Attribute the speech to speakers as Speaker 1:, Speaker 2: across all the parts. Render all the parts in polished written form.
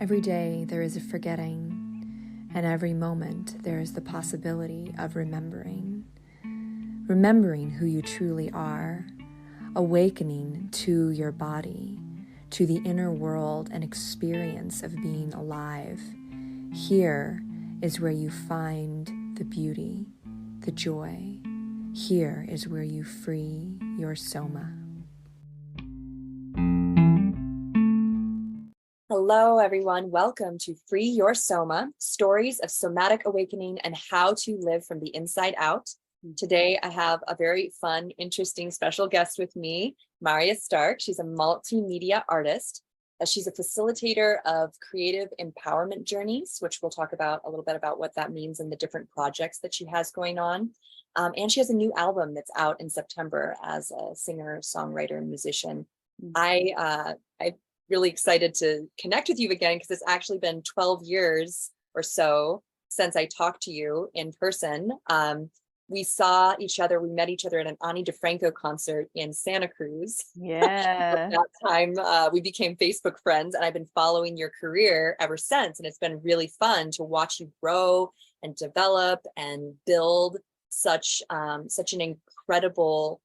Speaker 1: Every day there is a forgetting, and every moment there is the possibility of remembering. Remembering who you truly are, awakening to your body, to the inner world and experience of being alive. Here is where you find the beauty, the joy. Here is where you free your Soma. Hello, everyone. Welcome to Free Your Soma, stories of somatic awakening and how to live from the inside out. Today, I have a very fun, interesting, special guest with me, Marya Stark. She's a multimedia artist. She's a facilitator of creative empowerment journeys, which we'll talk about a little bit about what that means and the different projects that she has going on. And she has a new album that's out in September as a singer, songwriter, and musician. I'm really excited to connect with you again because it's actually been 12 years or so since I talked to you in person. We saw each other, we met each other at an Ani DeFranco concert in Santa Cruz.
Speaker 2: Yeah.
Speaker 1: At that time, we became Facebook friends, and I've been following your career ever since. And it's been really fun to watch you grow and develop and build such an incredible,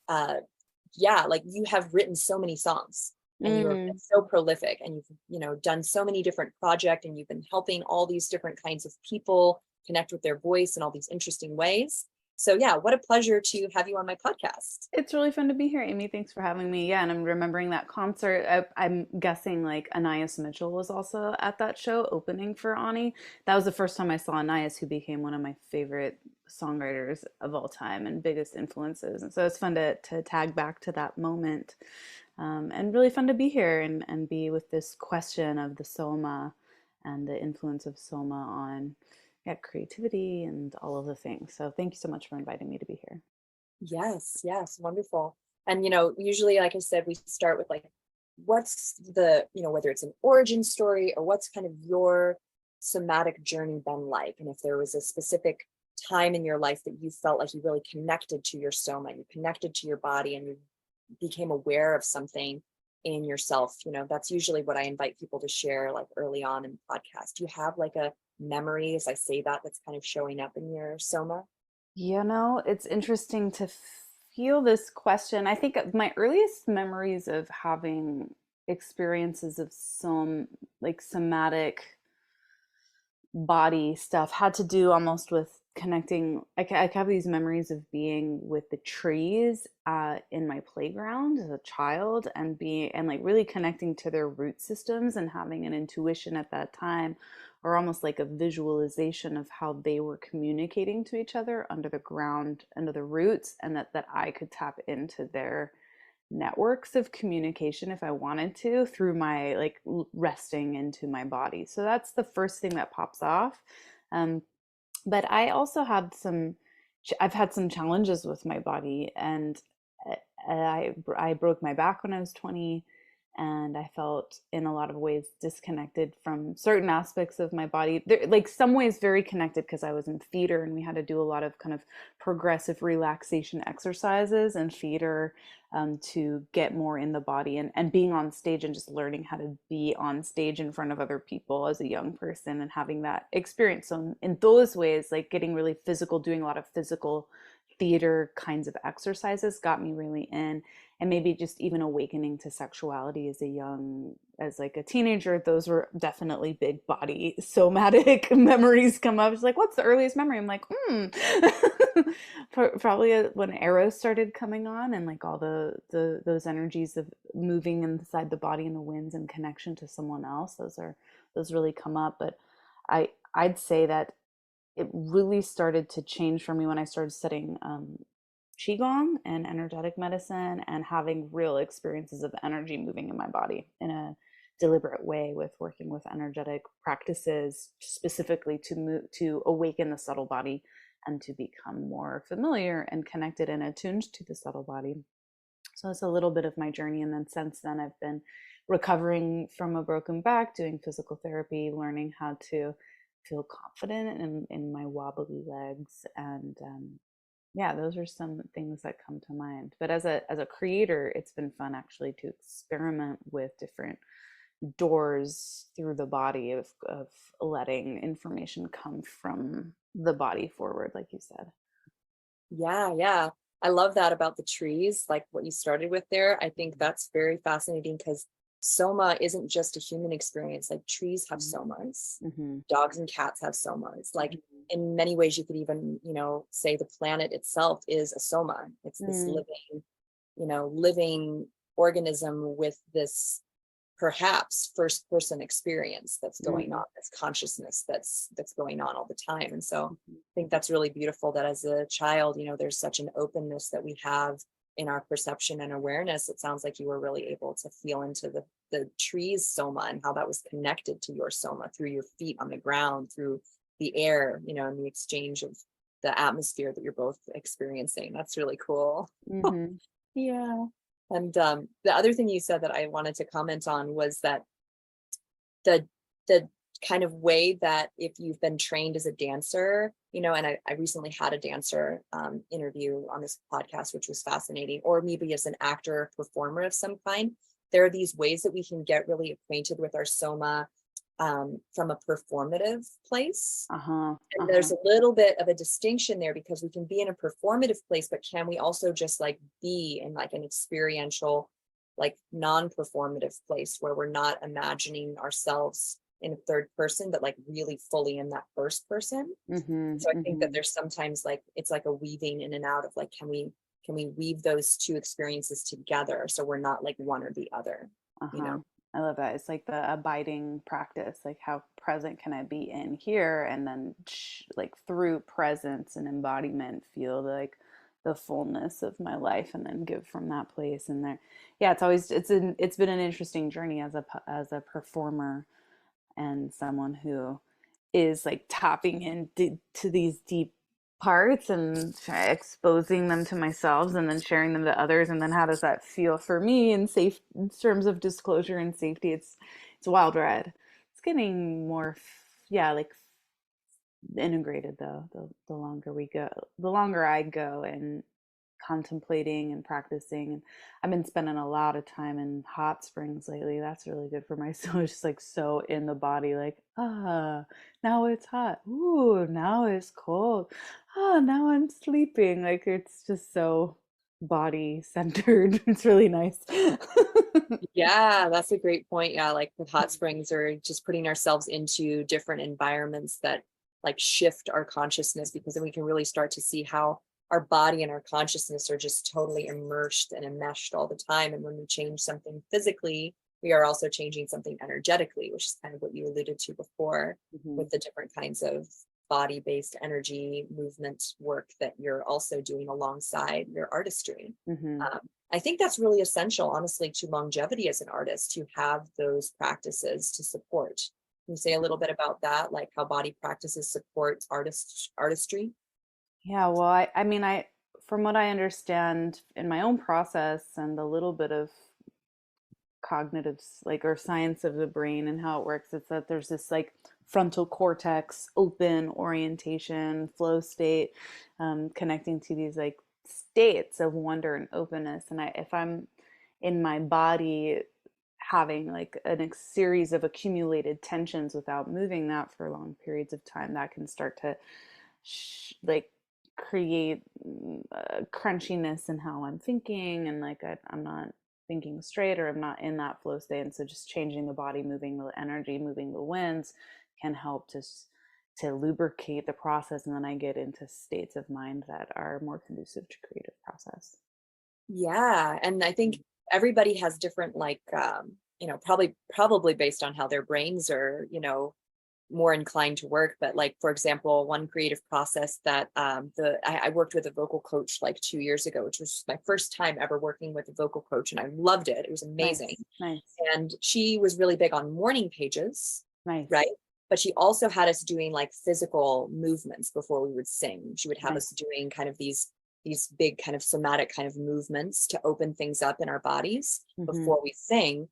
Speaker 1: like you have written so many songs. And you're so prolific, and you've done so many different projects, and you've been helping all these different kinds of people connect with their voice in all these interesting ways. So yeah, what a pleasure to have you on my podcast.
Speaker 2: It's really fun to be here, Amy. Thanks for having me. Yeah, and I'm remembering that concert. I'm guessing like Anais Mitchell was also at that show opening for Ani. That was the first time I saw Anais, who became one of my favorite songwriters of all time and biggest influences. And so it's fun to tag back to that moment. And really fun to be here and be with this question of the Soma and the influence of Soma on creativity and all of the things. So thank you so much for inviting me to be here.
Speaker 1: Yes, wonderful. And usually, like I said, we start with like, what's the, whether it's an origin story or what's kind of your somatic journey been like, and if there was a specific time in your life that you felt like you really connected to your Soma, you connected to your body, and you became aware of something in yourself. That's usually what I invite people to share like early on in the podcast. Do you have like a memory, as I say that's kind of showing up in your Soma?
Speaker 2: It's interesting to feel this question. I think my earliest memories of having experiences of some like somatic body stuff had to do almost with connecting. I have these memories of being with the trees in my playground as a child and like really connecting to their root systems and having an intuition at that time, or almost like a visualization of how they were communicating to each other under the ground, under the roots, and that I could tap into their networks of communication if I wanted to through my like resting into my body. So that's the first thing that pops off. But I also had I've had some challenges with my body, and I broke my back when I was 20, and I felt in a lot of ways disconnected from certain aspects of my body. Like some ways very connected because I was in theater and we had to do a lot of kind of progressive relaxation exercises and theater to get more in the body, and being on stage and just learning how to be on stage in front of other people as a young person and having that experience. So in those ways, like getting really physical, doing a lot of physical theater kinds of exercises got me really in. And maybe just even awakening to sexuality as like a teenager, those were definitely big body somatic memories come up. It's like, what's the earliest memory? I'm like, probably when Eros started coming on, and like all those energies of moving inside the body and the winds and connection to someone else. Those really come up. But I'd say that it really started to change for me when I started studying qigong and energetic medicine and having real experiences of energy moving in my body in a deliberate way, with working with energetic practices specifically to awaken the subtle body and to become more familiar and connected and attuned to the subtle body. So it's a little bit of my journey. And then since then, I've been recovering from a broken back, doing physical therapy, learning how to feel confident in my wobbly legs. And those are some things that come to mind. But as a creator, it's been fun actually to experiment with different doors through the body of letting information come from the body forward, like you said.
Speaker 1: Yeah, yeah. I love that about the trees, like what you started with there. I think that's very fascinating because soma isn't just a human experience. Like trees have somas,
Speaker 2: Mm-hmm.
Speaker 1: dogs and cats have somas. Like
Speaker 2: Mm-hmm.
Speaker 1: in many ways, you could even, say the planet itself is a soma. It's this
Speaker 2: Mm-hmm.
Speaker 1: living organism with this perhaps first person experience that's going on, this consciousness that's going on all the time. And so I think that's really beautiful that as a child, there's such an openness that we have in our perception and awareness. It sounds like you were really able to feel into the trees soma and how that was connected to your soma through your feet on the ground, through the air, and the exchange of the atmosphere that you're both experiencing. That's really cool.
Speaker 2: Mm-hmm.
Speaker 1: Yeah. And the other thing you said that I wanted to comment on was that the the kind of way that if you've been trained as a dancer, and I recently had a dancer interview on this podcast, which was fascinating, or maybe as an actor, performer of some kind, there are these ways that we can get really acquainted with our soma from a performative place.
Speaker 2: Uh-huh.
Speaker 1: And
Speaker 2: Uh-huh.
Speaker 1: there's a little bit of a distinction there because we can be in a performative place, but can we also just like be in like an experiential, like non-performative place where we're not imagining ourselves in a third person, but like really fully in that first person.
Speaker 2: Mm-hmm.
Speaker 1: So I think that
Speaker 2: Mm-hmm.
Speaker 1: there's sometimes like it's like a weaving in and out of like, can we weave those two experiences together so we're not like one or the other, you
Speaker 2: Uh-huh.
Speaker 1: know?
Speaker 2: I love that. It's like the abiding practice. Like, how present can I be in here? And then, like, through presence and embodiment, feel like the fullness of my life, and then give from that place. And there, yeah, it's been an interesting journey as a performer and someone who is like tapping into these deep parts and exposing them to myself and then sharing them to others, and then how does that feel for me in safe in terms of disclosure and safety. It's a wild ride. It's getting more yeah, like integrated though, the longer we go, the longer I go and contemplating and practicing. And I've been spending a lot of time in hot springs lately. That's really good for my soul. It's just like so in the body, like, now it's hot. Ooh, now it's cold. Now I'm sleeping. Like, it's just so body centered. It's really nice.
Speaker 1: Yeah, that's a great point. Yeah, like with hot springs or just putting ourselves into different environments that like shift our consciousness, because then we can really start to see how our body and our consciousness are just totally immersed and enmeshed all the time. And when we change something physically, we are also changing something energetically, which is kind of what you alluded to before
Speaker 2: Mhm.
Speaker 1: with the different kinds of body-based energy movement work that you're also doing alongside your artistry.
Speaker 2: Mhm.
Speaker 1: I think that's really essential, honestly, to longevity as an artist, to have those practices to support. Can you say a little bit about that, like how body practices support artistry?
Speaker 2: Yeah, well, I mean, from what I understand in my own process and a little bit of cognitive like or science of the brain and how it works, it's that there's this like frontal cortex open orientation flow state, connecting to these like states of wonder and openness. And if I'm in my body having like a series of accumulated tensions without moving that for long periods of time, that can start to like create crunchiness in how I'm thinking, and like I'm not thinking straight, or I'm not in that flow state. And so just changing the body, moving the energy, moving the winds can help to lubricate the process, and then I get into states of mind that are more conducive to creative process.
Speaker 1: Yeah, and I think everybody has different like probably based on how their brains are, more inclined to work. But like, for example, one creative process that I worked with a vocal coach like 2 years ago, which was my first time ever working with a vocal coach, and I loved it. It was amazing.
Speaker 2: Nice, nice,
Speaker 1: And she was really big on morning pages,
Speaker 2: nice,
Speaker 1: right? But she also had us doing like physical movements before we would sing. She would have us
Speaker 2: nice.
Speaker 1: doing kind of these big kind of somatic kind of movements to open things up in our bodies
Speaker 2: Mm-hmm.
Speaker 1: before we sing,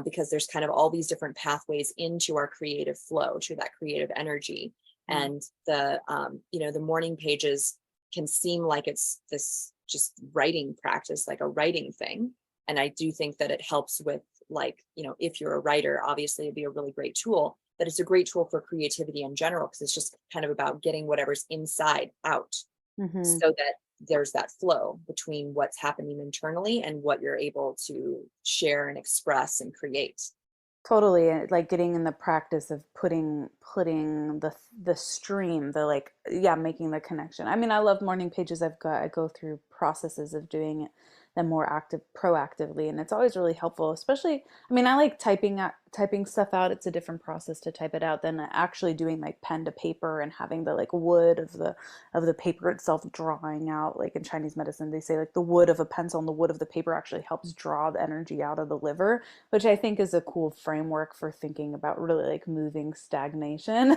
Speaker 1: because there's kind of all these different pathways into our creative flow, to that creative energy.
Speaker 2: Mm-hmm.
Speaker 1: And the morning pages can seem like it's this just writing practice, like a writing thing. And I do think that it helps with like, if you're a writer, obviously it'd be a really great tool, but it's a great tool for creativity in general, because it's just kind of about getting whatever's inside out,
Speaker 2: Mm-hmm.
Speaker 1: so that there's that flow between what's happening internally and what you're able to share and express and create.
Speaker 2: Totally, like getting in the practice of putting the stream, the like, yeah, making the connection. I mean, I love morning pages. I go through processes of doing it, them more proactively, and it's always really helpful. Especially, I mean, I like typing stuff out. It's a different process to type it out than actually doing like pen to paper and having the like wood of the paper itself drawing out. Like in Chinese medicine, they say like the wood of a pencil and the wood of the paper actually helps draw the energy out of the liver, which I think is a cool framework for thinking about really like moving stagnation.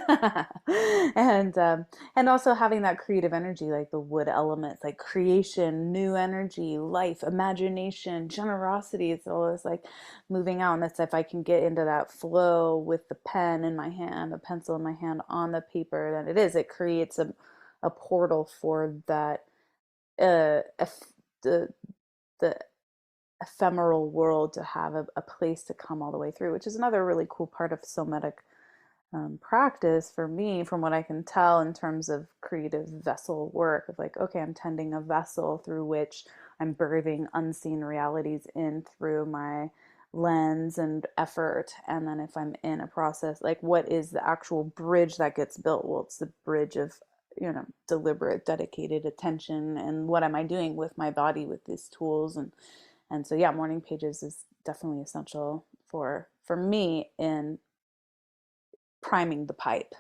Speaker 2: And also having that creative energy, like the wood elements, like creation, new energy, life, imagination, generosity. It's always like moving out. And that's if I can get into that flow with the pen in my hand, the pencil in my hand on the paper, then it creates a portal for that the the ephemeral world to have a place to come all the way through, which is another really cool part of somatic practice for me, from what I can tell in terms of creative vessel work. Of like, okay, I'm tending a vessel through which I'm birthing unseen realities in through my lens and effort. And then if I'm in a process, like what is the actual bridge that gets built? Well, it's the bridge of deliberate, dedicated attention, and what am I doing with my body with these tools. And so yeah, morning pages is definitely essential for me in priming the pipe.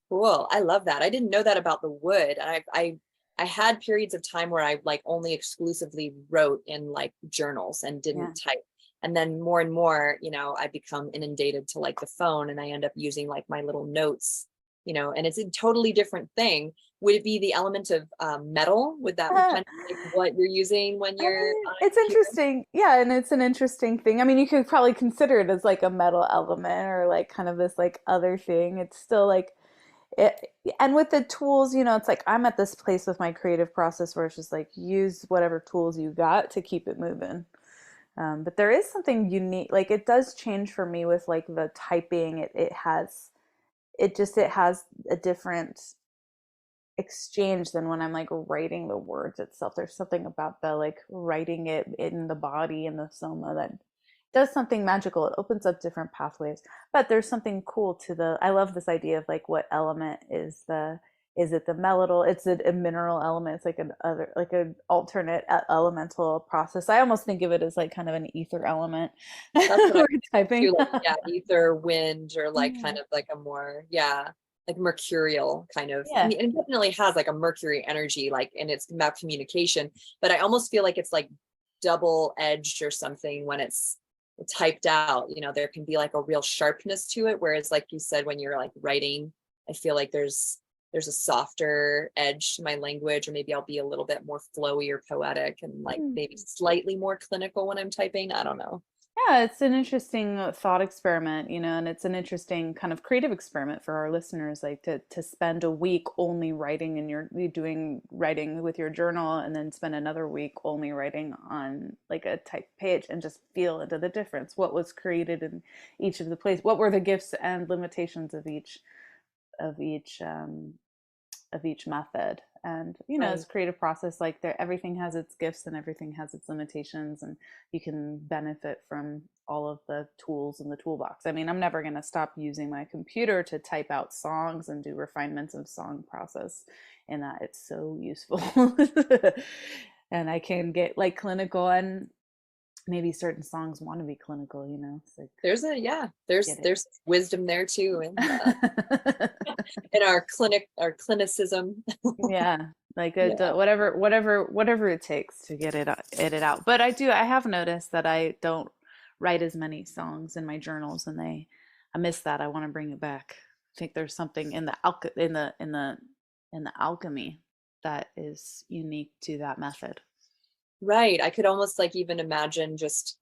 Speaker 1: Cool. I love that. I didn't know that about the wood. And I had periods of time where I like only exclusively wrote in like journals and
Speaker 2: Yeah.
Speaker 1: didn't type. And then more and more, I become inundated to like the phone, and I end up using like my little notes, and it's a totally different thing. Would it be the element of metal? Would that be kind of like what you're using when
Speaker 2: I
Speaker 1: you're
Speaker 2: mean,
Speaker 1: on a
Speaker 2: it's
Speaker 1: computer?
Speaker 2: interesting. Yeah, and it's an interesting thing. I mean, you could probably consider it as like a metal element or like kind of this like other thing. It's still like it, and with the tools, it's like I'm at this place with my creative process where it's just like use whatever tools you got to keep it moving. But there is something unique. Like it does change for me with like the typing. It has a different exchange than when I'm like writing the words itself. There's something about the like writing it in the body and the soma that does something magical. It opens up different pathways. But there's something cool to I love this idea of like what element is it the metal? It's a mineral element. It's like like an alternate elemental process. I almost think of it as like kind of an ether element.
Speaker 1: That's what I
Speaker 2: We're
Speaker 1: do,
Speaker 2: typing.
Speaker 1: like, yeah, ether, wind, or like kind
Speaker 2: Yeah.
Speaker 1: of like a more, yeah, like mercurial kind of. I
Speaker 2: Yeah.
Speaker 1: mean, it definitely has like a Mercury energy, like, and it's about communication, but I almost feel like it's like double edged or something when it's typed out. There can be like a real sharpness to it, whereas like you said, when you're like writing, I feel like there's a softer edge to my language, or maybe I'll be a little bit more flowy or poetic, and like maybe slightly more clinical when I'm typing. I don't know.
Speaker 2: Yeah, it's an interesting thought experiment, and it's an interesting kind of creative experiment for our listeners, like to spend a week only writing doing writing with your journal, and then spend another week only writing on like a typed page, and just feel into the difference. What was created in each of the places? What were the gifts and limitations of each of each method? And it's
Speaker 1: Right.
Speaker 2: a creative process. Like there, everything has its gifts and everything has its limitations, and you can benefit from all of the tools in the toolbox. I mean, I'm never going to stop using my computer to type out songs and do refinements of song process, and that it's so useful. And I can get like clinical, and maybe certain songs want to be clinical. It's like
Speaker 1: There's
Speaker 2: get
Speaker 1: there's wisdom there too, and
Speaker 2: it.
Speaker 1: in our clinicism.
Speaker 2: Yeah, like
Speaker 1: Yeah.
Speaker 2: whatever it takes to get it out. But I have noticed that I don't write as many songs in my journals, and I miss that. I want to bring it back. I think there's something in the in the alchemy that is unique to that method.
Speaker 1: Right. I could almost like even imagine just,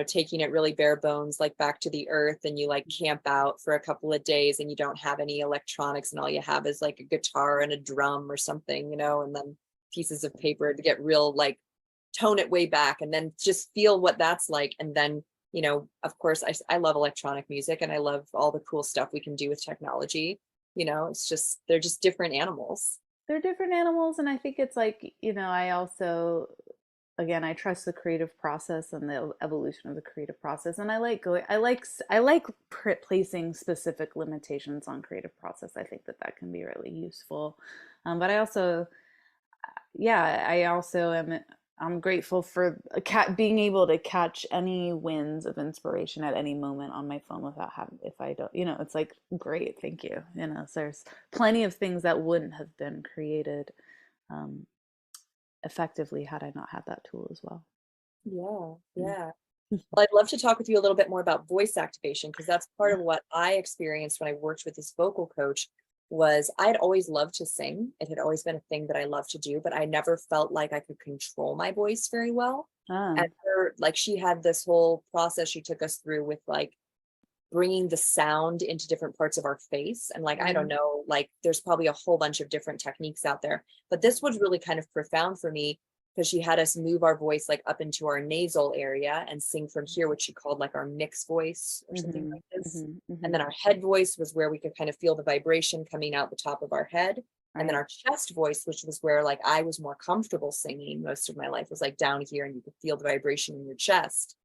Speaker 1: taking it really bare bones, like back to the earth, and you like camp out for a couple of days and you don't have any electronics, and all you have is like a guitar and a drum or something, and then pieces of paper to get real, like tone it way back, and then just feel what that's like. And then of course, I love electronic music and I love all the cool stuff we can do with technology. It's just, they're just different animals.
Speaker 2: They're different animals, and I think it's like, I also, again, I trust the creative process and the evolution of the creative process, and I like placing specific limitations on creative process. I think that can be really useful. But I also, yeah, I also I'm grateful for a cat being able to catch any winds of inspiration at any moment on my phone without having, if I don't, it's like, great, thank you. So there's plenty of things that wouldn't have been created um, effectively had I not had that tool as well.
Speaker 1: Yeah,
Speaker 2: Mm.
Speaker 1: yeah. Well, I'd love to talk with you a little bit more about voice activation, because that's part
Speaker 2: Yeah.
Speaker 1: of what I experienced when I worked with this vocal coach. Was I'd always loved to sing. It had always been a thing that I loved to do, but I never felt like I could control my voice very well.
Speaker 2: Ah.
Speaker 1: And her, like, she had this whole process she took us through with like bringing the sound into different parts of our face. And like, I don't
Speaker 2: Mm.
Speaker 1: know, like there's probably a whole bunch of different techniques out there, but this was really kind of profound for me, because she had us move our voice like up into our nasal area and sing from here, which she called like our mixed voice or something
Speaker 2: Mhm.
Speaker 1: like this.
Speaker 2: Mhm.
Speaker 1: And
Speaker 2: Mhm.
Speaker 1: then our head voice was where we could kind of feel the vibration coming out the top of our head. And then
Speaker 2: Right.
Speaker 1: our chest voice, which was where like I was more comfortable singing most of my life, was like down here and you could feel the vibration in your chest.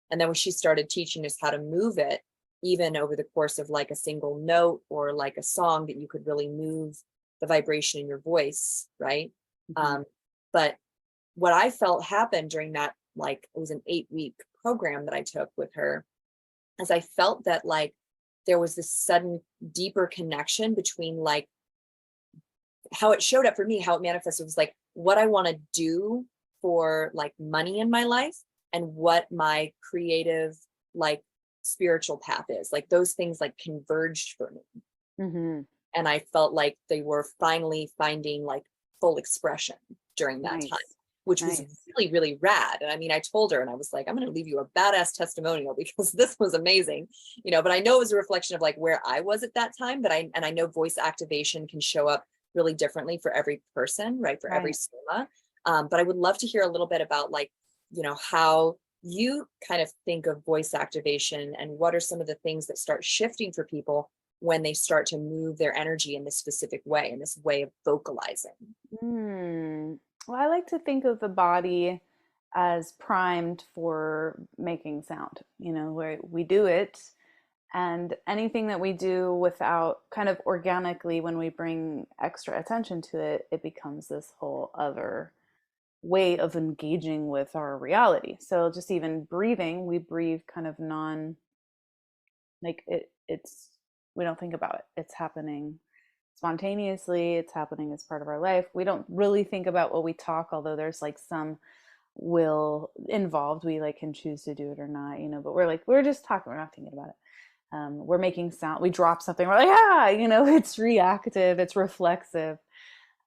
Speaker 1: And then when she started teaching us how to move it, even over the course of like a single note or like a song, that you could really move the vibration in your voice, right?
Speaker 2: Mhm.
Speaker 1: um, but what I felt happened during that, like it was an 8-week program that I took with her, is I felt that like there was this sudden deeper connection between like how it showed up for me, how it manifested was like what I want to do for like money in my life, and what my creative, like spiritual path is. Like those things like converged for me.
Speaker 2: Mhm.
Speaker 1: And I felt like they were finally finding like full expression during that time,
Speaker 2: Nice.
Speaker 1: which was
Speaker 2: Nice.
Speaker 1: really, really rad. And I mean, I told her and I was like, I'm going to leave you a badass testimonial because this was amazing, but I know it was a reflection of like where I was at that time. And I know voice activation can show up really differently for every person, right? For every
Speaker 2: Right.
Speaker 1: soma. But I would love to hear a little bit about like, how you kind of think of voice activation, and what are some of the things that start shifting for people when they start to move their energy in this specific way, in this way of vocalizing.
Speaker 2: Well, I like to think of the body as primed for making sound, where we do it, and anything that we do without kind of organically, when we bring extra attention to it, it becomes this whole other way of engaging with our reality. So just even breathing, we breathe kind of like it's we don't think about it. It's happening spontaneously, it's happening as part of our life. We don't really think about what we talk, although there's like some will involved. We like can choose to do it or not, but we're just talking, we're not thinking about it. We're making sound, we drop something, we're like, ah, it's reactive, it's reflexive.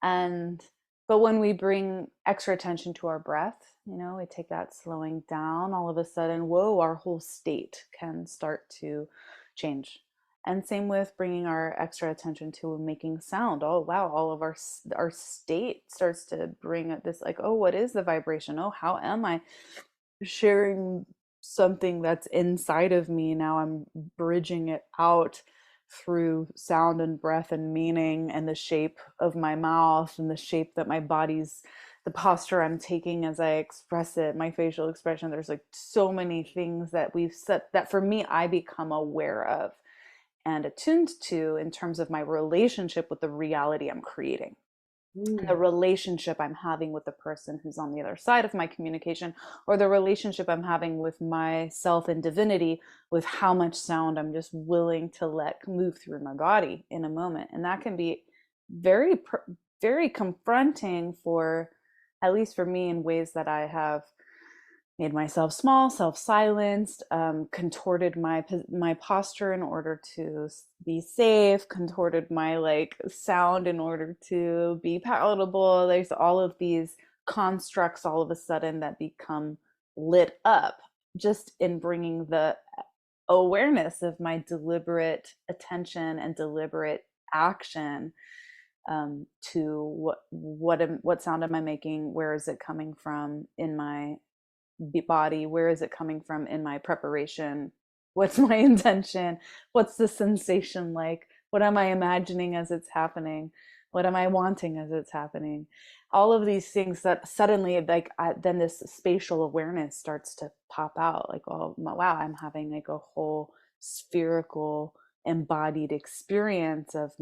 Speaker 2: And but when we bring extra attention to our breath, we take that slowing down, all of a sudden, whoa, our whole state can start to change. And same with bringing our extra attention to making sound. Oh wow, all of our state starts to bring this like, oh, what is the vibration? Oh, how am I sharing something that's inside of me? Now I'm bridging it out through sound and breath and meaning and the shape of my mouth and the shape that my body's, the posture I'm taking as I express it, my facial expression. There's like so many things that we've set that for me I become aware of and attuned to in terms of my relationship with the reality I'm creating, and the
Speaker 1: Mm.
Speaker 2: relationship I'm having with the person who's on the other side of my communication, or the relationship I'm having with myself and divinity, with how much sound I'm just willing to let move through my body in a moment. And that can be very, very confronting for, at least for me, in ways that I have made myself small, self-silenced, contorted my posture in order to be safe, contorted my like sound in order to be palatable. There's all of these constructs all of a sudden that become lit up just in bringing the awareness of my deliberate attention and deliberate action to what sound am I making, where is it coming from in my body? Where is it coming from in my preparation? What's my intention? What's the sensation like? What am I imagining as it's happening? What am I wanting as it's happening? All of these things that suddenly, like, then this spatial awareness starts to pop out. Like, oh wow, I'm having like a whole spherical embodied experience of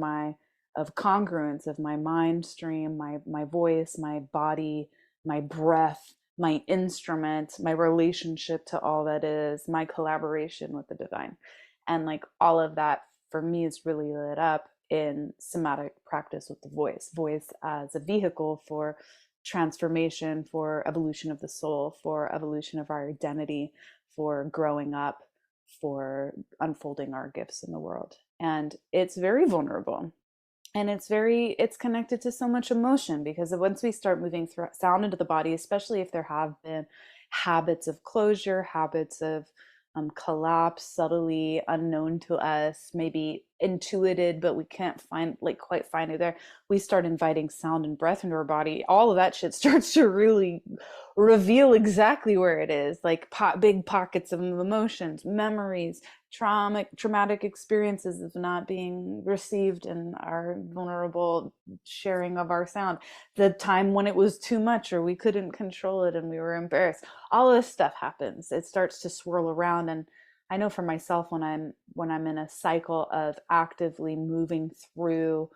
Speaker 2: congruence of my mind stream, my voice, my body, my breath, my instrument, my relationship to all that is, my collaboration with the divine. And like all of that for me is really lit up in somatic practice with the voice as a vehicle for transformation, for evolution of the soul, for evolution of our identity, for growing up, for unfolding our gifts in the world. And it's very vulnerable, and it's connected to so much emotion, because once we start moving through sound into the body, especially if there have been habits of closure, habits of collapse, subtly unknown to us, maybe intuited, but we can't quite find it there. We start inviting sound and breath into our body. All of that shit starts to really reveal exactly where it is, like big pockets of emotions, memories, traumatic experiences of not being received in our vulnerable sharing of our sound, the time when it was too much or we couldn't control it and we were embarrassed. All this stuff happens. It starts to swirl around. And I know for myself, when I'm in a cycle of actively moving through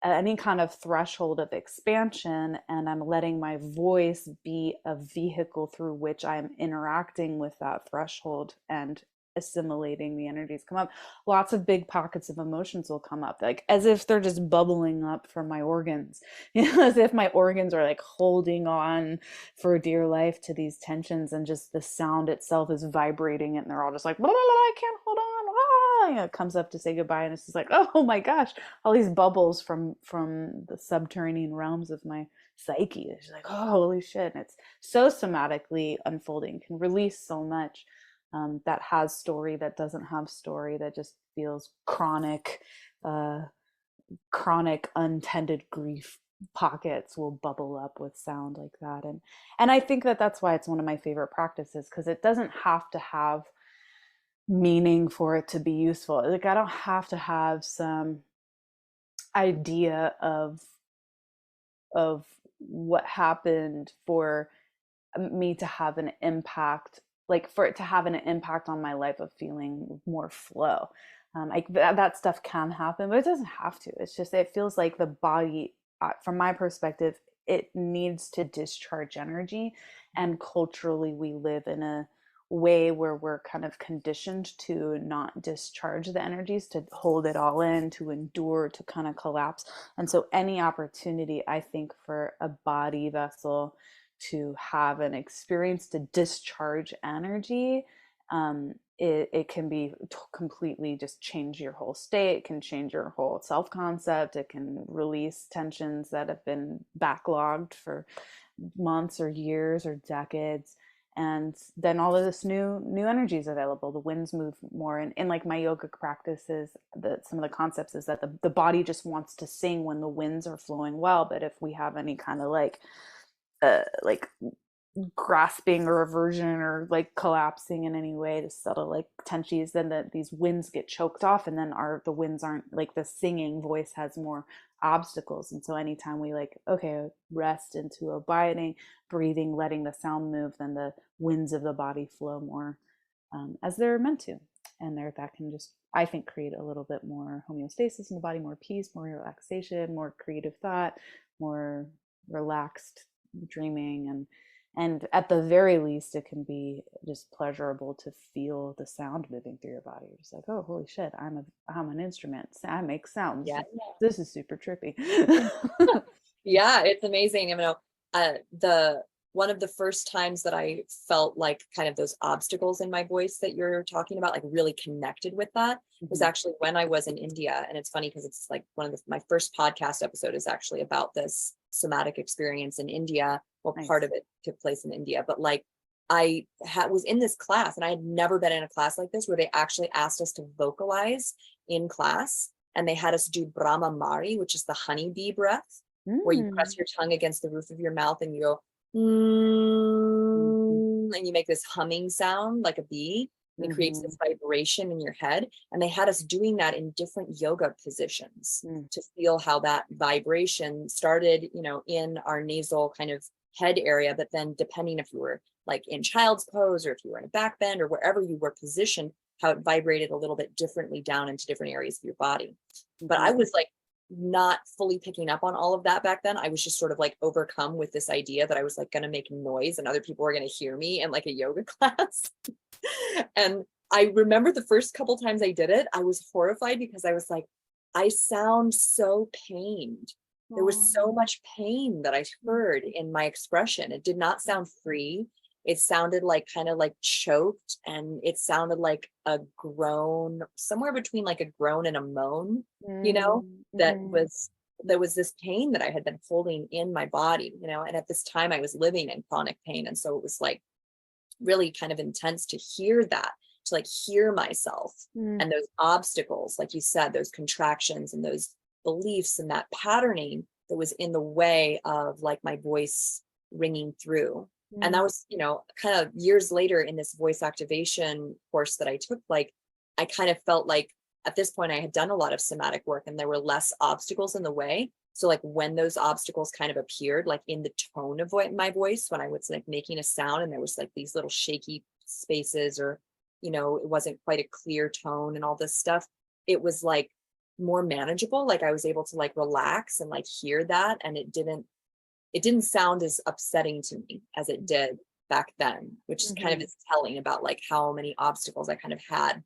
Speaker 2: any kind of threshold of expansion, and I'm letting my voice be a vehicle through which I'm interacting with that threshold and assimilating the energies come up, lots of big pockets of emotions will come up, like as if they're just bubbling up from my organs, as if my organs are like holding on for dear life to these tensions, and just the sound itself is vibrating, and they're all just like, blah, blah, blah, I can't hold on. It comes up to say goodbye, and it's just like, oh my gosh, all these bubbles from the subterranean realms of my psyche. It's like, oh, holy shit. And it's so somatically unfolding, can release so much. That has story, that doesn't have story, that just feels chronic untended grief pockets will bubble up with sound like that. And I think that's why it's one of my favorite practices, because it doesn't have to have meaning for it to be useful. Like, I don't have to have some idea of what happened for me to have an impact, like for it to have an impact on my life of feeling more flow. That stuff can happen, but it doesn't have to. It's just, it feels like the body, from my perspective, it needs to discharge energy. And culturally, we live in a way where we're kind of conditioned to not discharge the energies, to hold it all in, to endure, to kind of collapse. And so any opportunity, I think, for a body vessel to have an experience to discharge energy, it can be completely just change your whole state. It can change your whole self-concept. It can release tensions that have been backlogged for months or years or decades. And then all of this new energy is available. The winds move more. And in like my yogic practices, some of the concepts is that the body just wants to sing when the winds are flowing well. But if we have any kind of like grasping or aversion or like collapsing in any way to subtle like tensions, then these winds get choked off, and then the winds aren't like, the singing voice has more obstacles. And so anytime we like, okay, rest into abiding, breathing, letting the sound move, then the winds of the body flow more as they're meant to. And that can just, I think, create a little bit more homeostasis in the body, more peace, more relaxation, more creative thought, more relaxed dreaming. And at the very least, it can be just pleasurable to feel the sound moving through your body. You're just like, oh, holy shit, I'm an instrument. I make sounds.
Speaker 1: Yeah.
Speaker 2: This is super trippy.
Speaker 1: Yeah, it's amazing. You know, one of the first times that I felt like kind of those obstacles in my voice that you're talking about, like really connected with that, was actually when I was in India. And it's funny because it's like my first podcast episode is actually about this somatic experience in India. Well, nice. Part of it took place in India, but like I was in this class, and I had never been in a class like this, where they actually asked us to vocalize in class, and they had us do Brahma Mari, which is the honeybee breath, where you press your tongue against the roof of your mouth and you go, and you make this humming sound like a bee, and it creates
Speaker 2: Mm-hmm.
Speaker 1: this vibration in your head. And they had us doing that in different yoga positions
Speaker 2: Mm.
Speaker 1: to feel how that vibration started, in our nasal kind of head area, but then depending if you were like in child's pose or if you were in a back bend or wherever you were positioned, how it vibrated a little bit differently down into different areas of your body. But I
Speaker 2: Mm-hmm.
Speaker 1: was like not fully picking up on all of that back then. I was just sort of like overcome with this idea that I was like going to make noise and other people were going to hear me in like a yoga class. And I remember the first couple times I did it, I was horrified because I was like, I sound so pained. There was so
Speaker 2: Oh.
Speaker 1: much pain that I heard in my expression. It did not sound free. It sounded like kind of like choked, and it sounded like a groan, somewhere between like a groan and a moan, that
Speaker 2: Mm-hmm.
Speaker 1: was there was this pain that I had been holding in my body, and at this time I was living in chronic pain. And so it was like really kind of intense to hear that, to like hear myself
Speaker 2: Mm.
Speaker 1: and those obstacles, like you said, those contractions and those beliefs and that patterning that was in the way of like my voice ringing through. And that
Speaker 2: Mm.
Speaker 1: was, kind of years later in this voice activation course that I took, like I kind of felt like at this point I had done a lot of somatic work and there were less obstacles in the way. So like when those obstacles kind of appeared, like in the tone of my voice, when I was like making a sound and there was like these little shaky spaces, or, it wasn't quite a clear tone and all this stuff, it was like more manageable. Like I was able to like relax and like hear that. And it didn't sound as upsetting to me as it did back then, which kind of
Speaker 2: Mm-hmm.
Speaker 1: is telling about like how many obstacles I kind of had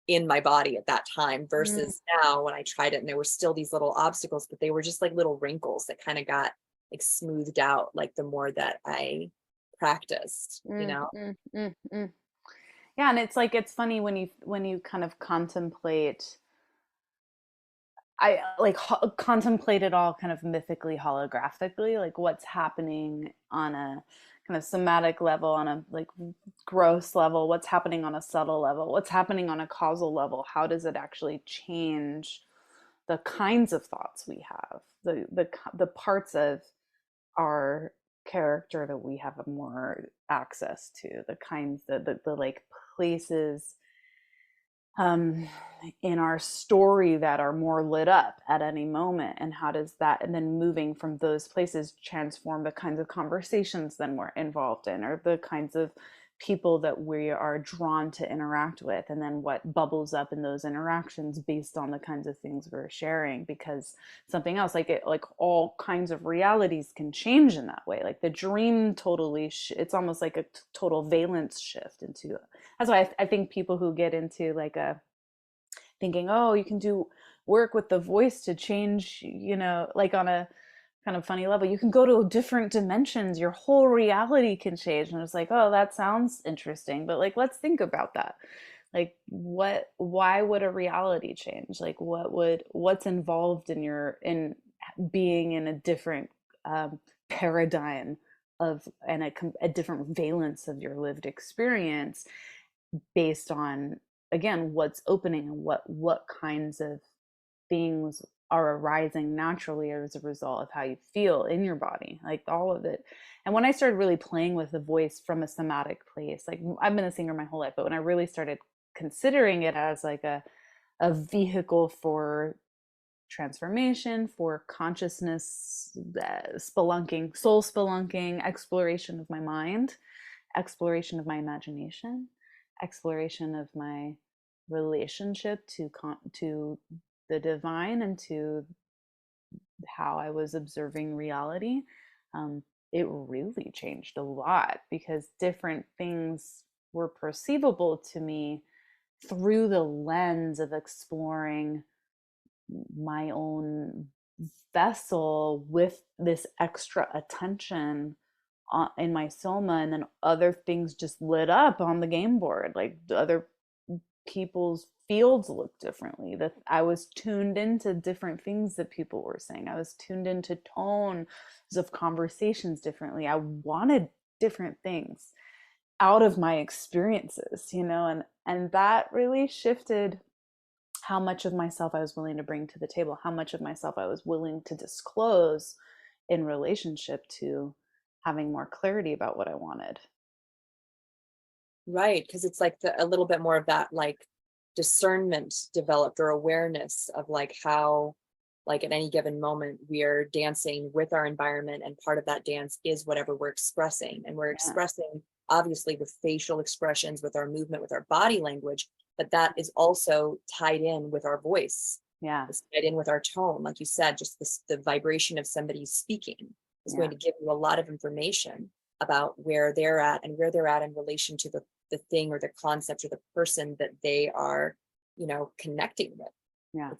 Speaker 1: in my body at that time
Speaker 2: Mm.
Speaker 1: versus now when I tried it and there were still these little obstacles, but they were just like little wrinkles that kind of got like smoothed out like the more that I practiced,
Speaker 2: Mm. Mm. Mm. Mm. Yeah, and it's like it's funny when you kind of contemplate. I like contemplate it all kind of mythically, holographically, like what's happening on a kind of somatic level, on a like gross level, what's happening on a subtle level, what's happening on a causal level. How does it actually change the kinds of thoughts we have, the parts of our character that we have more access to, the kinds the like places um in our story that are more lit up at any moment, and how does that, and then moving from those places, transform the kinds of conversations then we're involved in, or the kinds of people that we are drawn to interact with, and then what bubbles up in those interactions based on the kinds of things we're sharing. Because something else, like it, like all kinds of realities can change in that way. Like the dream totally it's almost like a total valence shift into. That's why I think people who get into like a thinking, oh, you can do work with the voice to change, like on a kind of funny level, you can go to different dimensions, your whole reality can change. And it's like, oh, that sounds interesting, but like, let's think about that. Like, why would a reality change? Like, what's involved in in being in a different paradigm of, and a different valence of your lived experience, based on, again, what's opening, and what kinds of things are arising naturally as a result of how you feel in your body, like all of it. And when I started really playing with the voice from a somatic place, like I've been a singer my whole life, but when I really started considering it as like a vehicle for transformation, for consciousness, spelunking, soul spelunking, exploration of my mind, exploration of my imagination, exploration of my relationship to the divine, and to how I was observing reality. Um, it really changed a lot, because different things were perceivable to me through the lens of exploring my own vessel with this extra attention in my soma, and then other things just lit up on the game board, like the other people's fields look differently, that I was tuned into different things that people were saying, I was tuned into tones of conversations differently, I wanted different things out of my experiences, and that really shifted how much of myself I was willing to bring to the table, how much of myself I was willing to disclose in relationship to having more clarity about what I wanted.
Speaker 1: Right, because it's like a little bit more of that like discernment developed or awareness of like how like at any given moment we are dancing with our environment, and part of that dance is whatever we're expressing, and we're
Speaker 2: Yeah.
Speaker 1: expressing obviously with facial expressions, with our movement, with our body language, but that is also tied in with our voice.
Speaker 2: Yeah.
Speaker 1: It's tied in with our tone, like you said, just this, the vibration of somebody speaking is
Speaker 2: Yeah.
Speaker 1: going to give you a lot of information about where they're at and where they're at in relation to the thing or the concept or the person that they are, you know, connecting with.
Speaker 2: Yeah.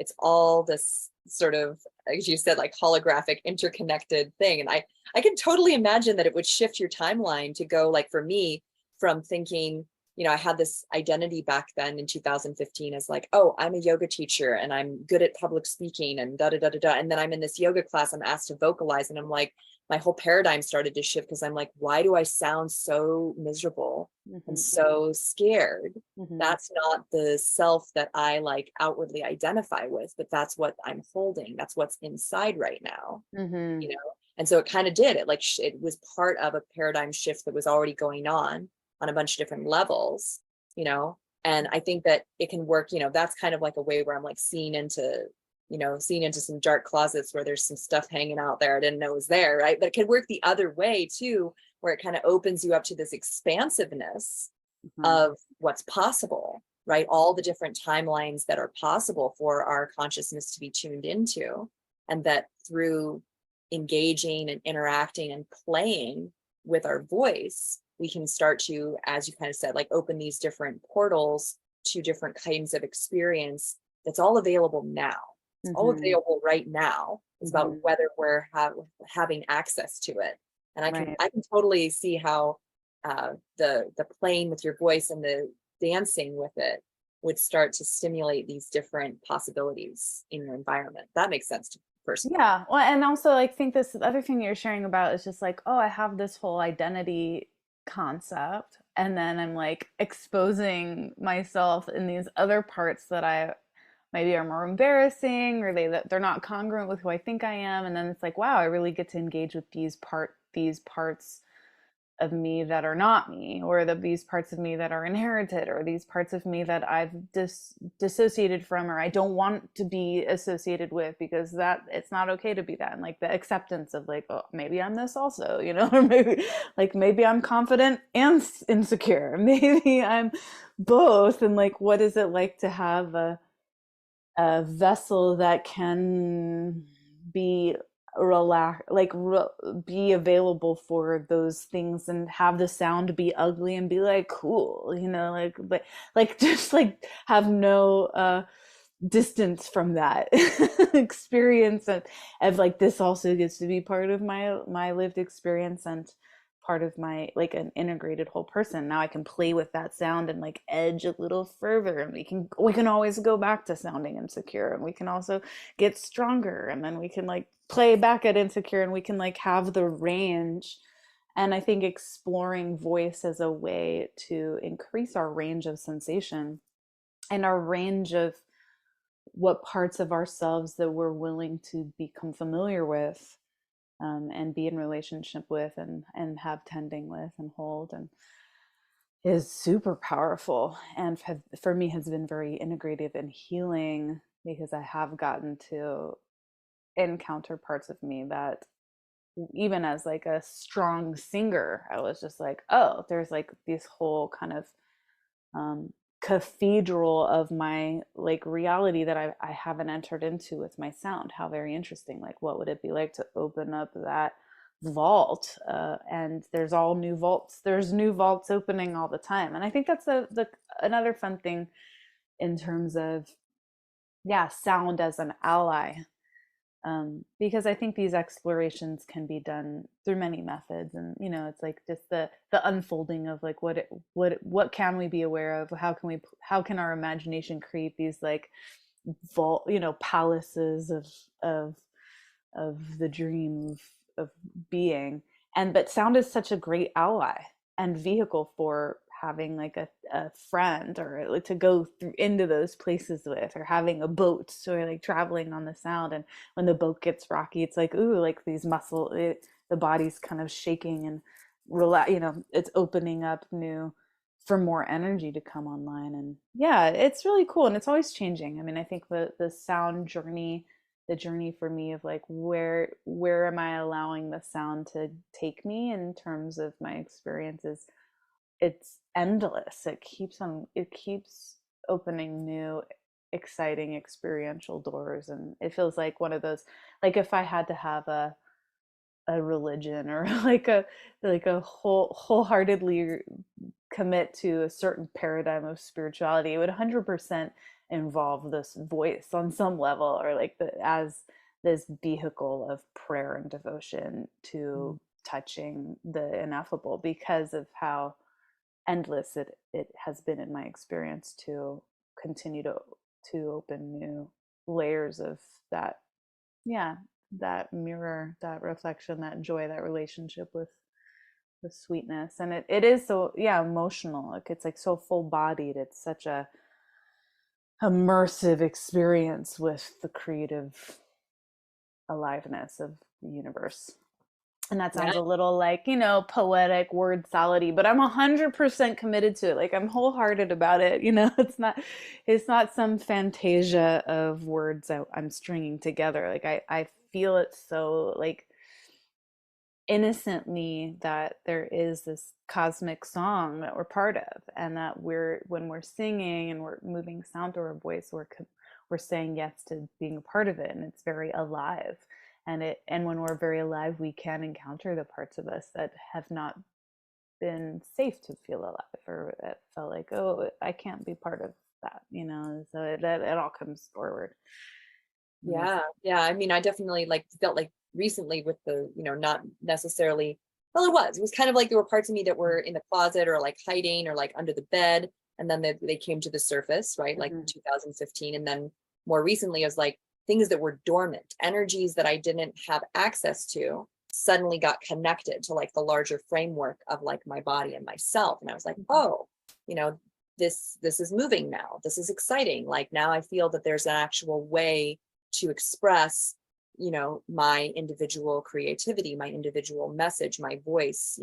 Speaker 1: It's all this sort of, as you said, like holographic interconnected thing. And I can totally imagine that it would shift your timeline to go, like for me, from thinking, you know, I had this identity back then in 2015 as like, oh, I'm a yoga teacher and I'm good at public speaking and da da da da da. And then I'm in this yoga class, I'm asked to vocalize, and I'm like, my whole paradigm started to shift because I'm like, why do I sound so miserable and so scared? That's not the self that I like outwardly identify with, but that's what I'm holding. That's what's inside right now, you know? And so it kind of did it, like it was part of a paradigm shift that was already going on a bunch of different levels, you know? And I think that it can work, you know, that's kind of like a way where I'm like seeing into, you know, seeing into some dark closets where there's some stuff hanging out there I didn't know was there, right? But it could work the other way too, where it kind of opens you up to this expansiveness of what's possible, right? All the different timelines that are possible for our consciousness to be tuned into. And that through engaging and interacting and playing with our voice, we can start to, as you kind of said, like open these different portals to different kinds of experience that's all available now. It's all available right now. It's about whether we're having access to it. And
Speaker 2: Right.
Speaker 1: I can totally see how the playing with your voice and the dancing with it would start to stimulate these different possibilities in your environment. That makes sense to me personally.
Speaker 2: Yeah. Well, and also like think this other thing you're sharing about is just like, oh, I have this whole identity concept, and then I'm like exposing myself in these other parts that I maybe are more embarrassing, or they're not congruent with who I think I am, and then it's like, wow, I really get to engage with these parts of me that are not me, or these parts of me that are inherited, or these parts of me that I've dissociated from, or I don't want to be associated with, because that it's not okay to be that. And like the acceptance of like, oh, maybe I'm this also, you know, or maybe I'm confident and insecure, maybe I'm both. And like, what is it like to have a vessel that can be be available for those things, and have the sound be ugly and be like cool, you know, like, but like just like have no distance from that experience, and like this also gets to be part of my lived experience and part of my like an integrated whole person. Now I can play with that sound and like edge a little further, and we can always go back to sounding insecure, and we can also get stronger, and then we can like play back at insecure, and we can like have the range. And I think exploring voice as a way to increase our range of sensation and our range of what parts of ourselves that we're willing to become familiar with, and be in relationship with, and have tending with and hold, and is super powerful, and for me has been very integrative and healing, because I have gotten to encounter parts of me that even as like a strong singer, I was just like, oh, there's like this whole kind of um, cathedral of my like reality that I haven't entered into with my sound. How very interesting. Like, what would it be like to open up that vault? And there's all new vaults. There's new vaults opening all the time. And I think that's the another fun thing in terms of, yeah, sound as an ally, because I think these explorations can be done through many methods, and you know, it's like just the unfolding of like what can we be aware of? How can our imagination create these like vault, you know, palaces of of the dream of being. And but sound is such a great ally and vehicle for having like a friend, or like to go through into those places with, or having a boat, or like traveling on the sound. And when the boat gets rocky, it's like, ooh, like these the body's kind of shaking and relax, you know, it's opening up new for more energy to come online. And yeah, it's really cool, and it's always changing. I mean, I think the sound journey, the journey for me of like where am I allowing the sound to take me in terms of my experiences, it's endless. It keeps opening new exciting experiential doors. And it feels like one of those, like if I had to have a religion, or like a wholeheartedly commit to a certain paradigm of spirituality, it would 100% involve this voice on some level, or like as this vehicle of prayer and devotion to touching the ineffable, because of how endless it has been in my experience to continue to open new layers of that. Yeah, that mirror, that reflection, that joy, that relationship with the sweetness. And it is so, yeah, emotional. Like it's like so full bodied. It's such a immersive experience with the creative aliveness of the universe. And that
Speaker 1: Yeah.
Speaker 2: sounds a little like, poetic, word salady, but I'm 100% committed to it. Like I'm wholehearted about it. It's not some fantasia of words I'm stringing together. Like I feel it so like innocently, that there is this cosmic song that we're part of, and that when we're singing and we're moving sound through our voice, we're saying yes to being a part of it, and it's very alive. And when we're very alive, we can encounter the parts of us that have not been safe to feel alive, or that felt like, oh, I can't be part of that, so it all comes forward.
Speaker 1: Yeah. Yeah. I mean, I definitely like felt like recently with the, not necessarily, well, it was kind of like there were parts of me that were in the closet or like hiding or like under the bed. And then they came to the surface, right? Like
Speaker 2: Mm-hmm.
Speaker 1: 2015. And then more recently, it was like things that were dormant, energies that I didn't have access to suddenly got connected to like the larger framework of like my body and myself. And I was like, oh, you know, this is moving now. This is exciting. Like now I feel that there's an actual way to express my individual creativity, my individual message, my voice,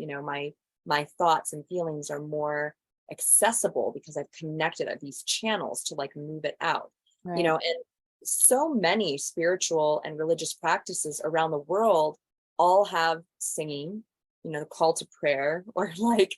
Speaker 1: my thoughts and feelings are more accessible because I've connected at these channels to like move it out.
Speaker 2: Right.
Speaker 1: And so many spiritual and religious practices around the world all have singing, the call to prayer, or like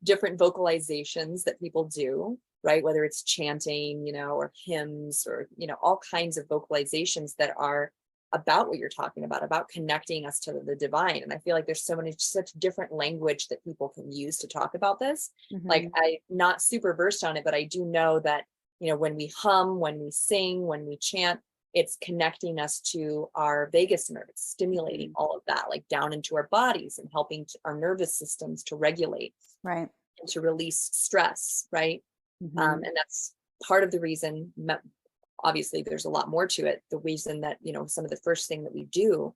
Speaker 1: different vocalizations that people do, right? Whether it's chanting, or hymns, or, all kinds of vocalizations that are about what you're talking about connecting us to the divine. And I feel like there's such different language that people can use to talk about this. Like
Speaker 2: Mm-hmm.
Speaker 1: I'm not super versed on it, but I do know that, when we hum, when we sing, when we chant, it's connecting us to our vagus nerve. It's stimulating
Speaker 2: Mm-hmm.
Speaker 1: all of that, like down into our bodies and helping our nervous systems to regulate
Speaker 2: Right.
Speaker 1: and to release stress, right?
Speaker 2: Mm-hmm.
Speaker 1: And that's part of the reason. Obviously there's a lot more to it. The reason that some of the first thing that we do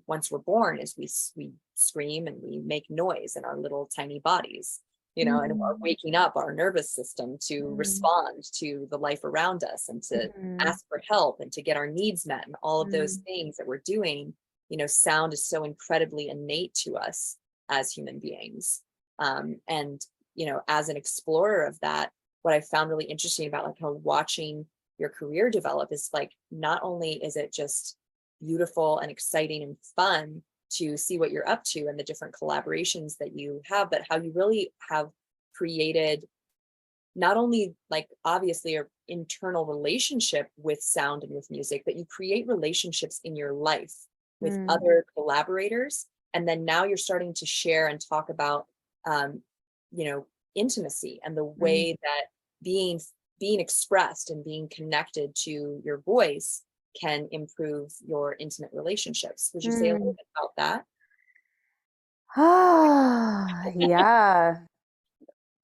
Speaker 1: once we're born is we scream and we make noise in our little tiny bodies, and we're
Speaker 2: Mm-hmm.
Speaker 1: waking up our nervous system to respond to the life around us and to
Speaker 2: Mm-hmm.
Speaker 1: ask for help and to get our needs met, and all of those
Speaker 2: Mm-hmm.
Speaker 1: things that we're doing. Sound is so incredibly innate to us as human beings. And as an explorer of that, what I found really interesting about like how watching your career develop is like, not only is it just beautiful and exciting and fun to see what you're up to and the different collaborations that you have, but how you really have created not only like obviously an internal relationship with sound and with music, but you create relationships in your life with
Speaker 2: Mm-hmm.
Speaker 1: other collaborators. And then now you're starting to share and talk about, um, intimacy and the way that being expressed and being connected to your voice can improve your intimate relationships. Would you say a little
Speaker 2: Mm-hmm.
Speaker 1: bit about that?
Speaker 2: Ah, yeah.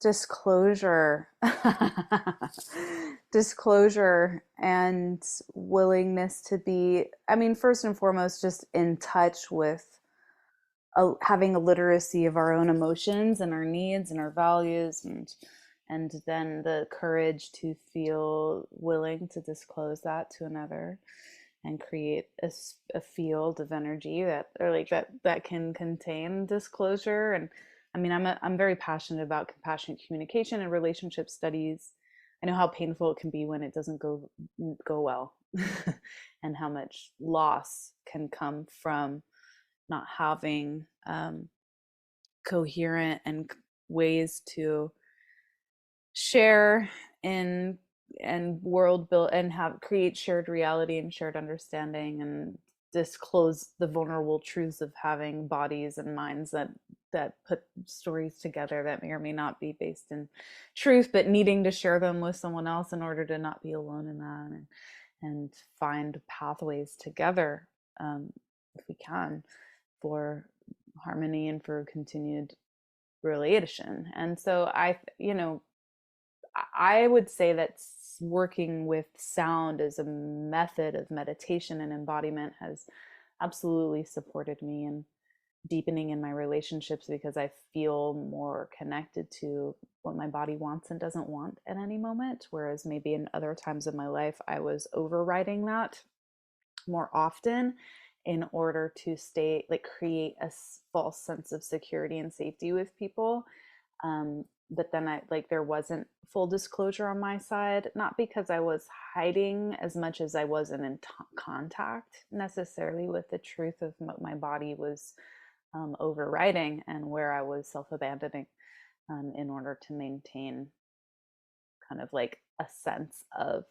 Speaker 2: Disclosure. Disclosure and willingness to be, I mean, first and foremost, just in touch with having a literacy of our own emotions and our needs and our values, and then the courage to feel willing to disclose that to another, and create a field of energy that, or like that can contain disclosure. And I mean, I'm very passionate about compassionate communication and relationship studies. I know how painful it can be when it doesn't go well, and how much loss can come from not having coherent and ways to share in and world build and have create shared reality and shared understanding, and disclose the vulnerable truths of having bodies and minds that put stories together that may or may not be based in truth, but needing to share them with someone else in order to not be alone in that, and find pathways together, if we can, for harmony and for continued relation. And so I would say that working with sound as a method of meditation and embodiment has absolutely supported me in deepening in my relationships, because I feel more connected to what my body wants and doesn't want at any moment. Whereas maybe in other times of my life, I was overriding that more often in order to stay, like, create a false sense of security and safety with people. But then there wasn't full disclosure on my side, not because I was hiding as much as I wasn't in contact necessarily with the truth of what my body was overriding, and where I was self-abandoning, in order to maintain kind of like a sense of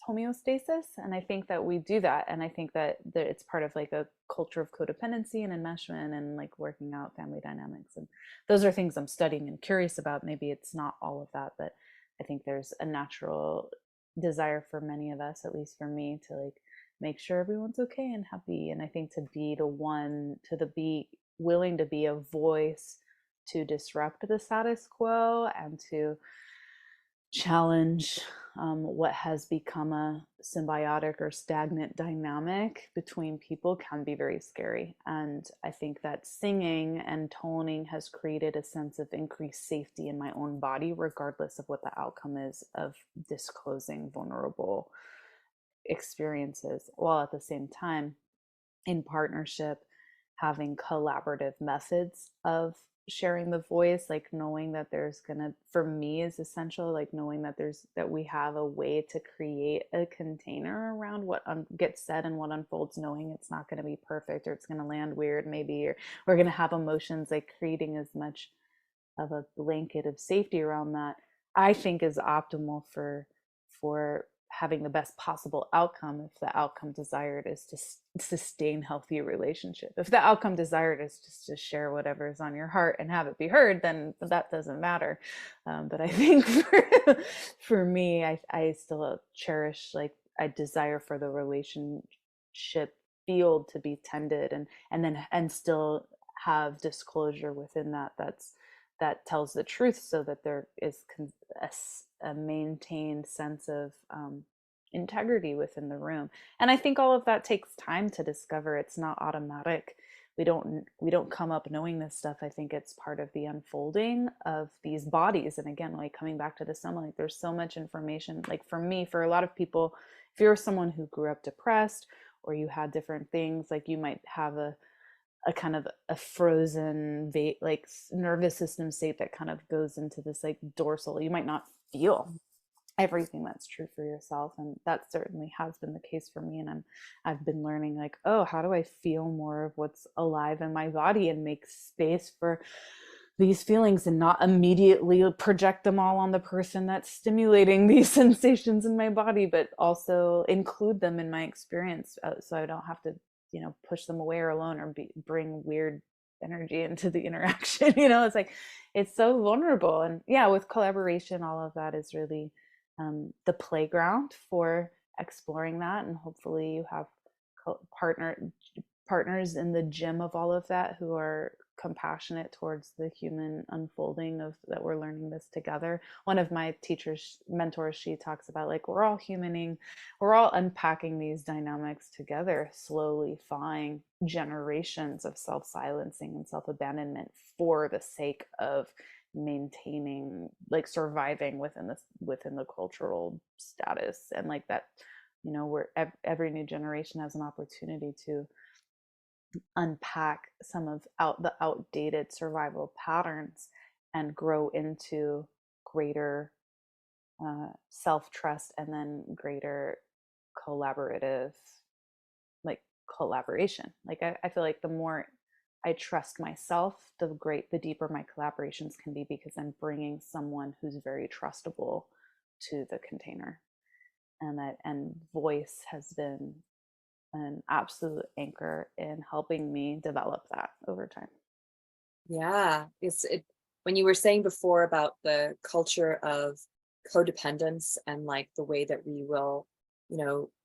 Speaker 2: homeostasis. And I think that we do that, and I think that it's part of like a culture of codependency and enmeshment, and like working out family dynamics, and those are things I'm studying and curious about. Maybe it's not all of that, but I think there's a natural desire for many of us, at least for me, to like make sure everyone's okay and happy. And I think to be be willing to be a voice to disrupt the status quo and to challenge what has become a symbiotic or stagnant dynamic between people can be very scary. And I think that singing and toning has created a sense of increased safety in my own body, regardless of what the outcome is of disclosing vulnerable experiences, while at the same time, in partnership, having collaborative methods of sharing the voice, like knowing that there's gonna, for me, is essential, like knowing that we have a way to create a container around what gets said and what unfolds, knowing it's not going to be perfect, or it's going to land weird maybe, or we're going to have emotions, like creating as much of a blanket of safety around that, I think is optimal for having the best possible outcome. If the outcome desired is to sustain healthy relationship, if the outcome desired is just to share whatever is on your heart and have it be heard, then that doesn't matter. But I think for me, I still cherish, like, I desire for the relationship field to be tended, and still have disclosure within that tells the truth, so that there is a maintained sense of integrity within the room. And I think all of that takes time to discover. It's not automatic. We don't come up knowing this stuff. I think it's part of the unfolding of these bodies. And again, like coming back to the Soma, like there's so much information. Like for me, for a lot of people, if you're someone who grew up depressed, or you had different things, like you might have a kind of a frozen like nervous system state that kind of goes into this like dorsal. You might not feel everything that's true for yourself, and that certainly has been the case for me. And I've been learning, like, oh, how do I feel more of what's alive in my body and make space for these feelings, and not immediately project them all on the person that's stimulating these sensations in my body, but also include them in my experience, so I don't have to push them away or alone, or bring weird energy into the interaction. It's like, it's so vulnerable. And yeah, with collaboration, all of that is really the playground for exploring that. And hopefully you have partners in the gym of all of that, who are compassionate towards the human unfolding of that we're learning this together. One of my mentors, she talks about, like, we're all unpacking these dynamics together, slowly thawing generations of self-silencing and self-abandonment for the sake of maintaining, like, surviving within the cultural status. And like that, where every new generation has an opportunity to unpack some of the outdated survival patterns and grow into greater self-trust, and then greater collaborative, like collaboration. Like I feel like the more I trust myself, the deeper my collaborations can be, because I'm bringing someone who's very trustable to the container. And voice has been an absolute anchor in helping me develop that over time.
Speaker 1: Yeah, when you were saying before about the culture of codependence and like the way that we will,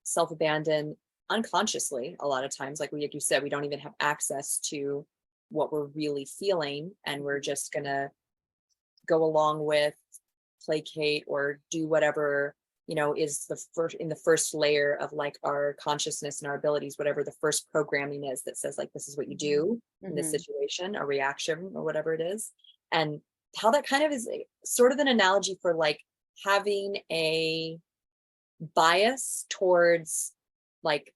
Speaker 1: self-abandon unconsciously a lot of times, like you said, we don't even have access to what we're really feeling, and we're just gonna go along with, placate, or do whatever is the first layer of like our consciousness and our abilities, whatever the first programming is that says like this is what you do in this situation, a reaction or whatever it is. And how that kind of is sort of an analogy for like having a bias towards like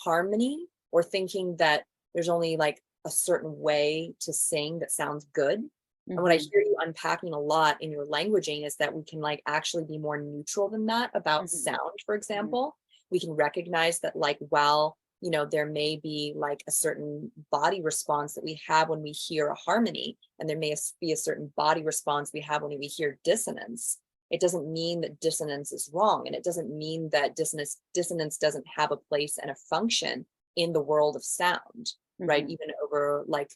Speaker 1: harmony, or thinking that there's only like a certain way to sing that sounds good. And what I hear you unpacking a lot in your languaging is that we can like actually be more neutral than that about sound, for example. We can recognize that like, while, there may be like a certain body response that we have when we hear a harmony, and there may be a certain body response we have when we hear dissonance. It doesn't mean that dissonance is wrong. And it doesn't mean that dissonance doesn't have a place and a function in the world of sound, right? Even over like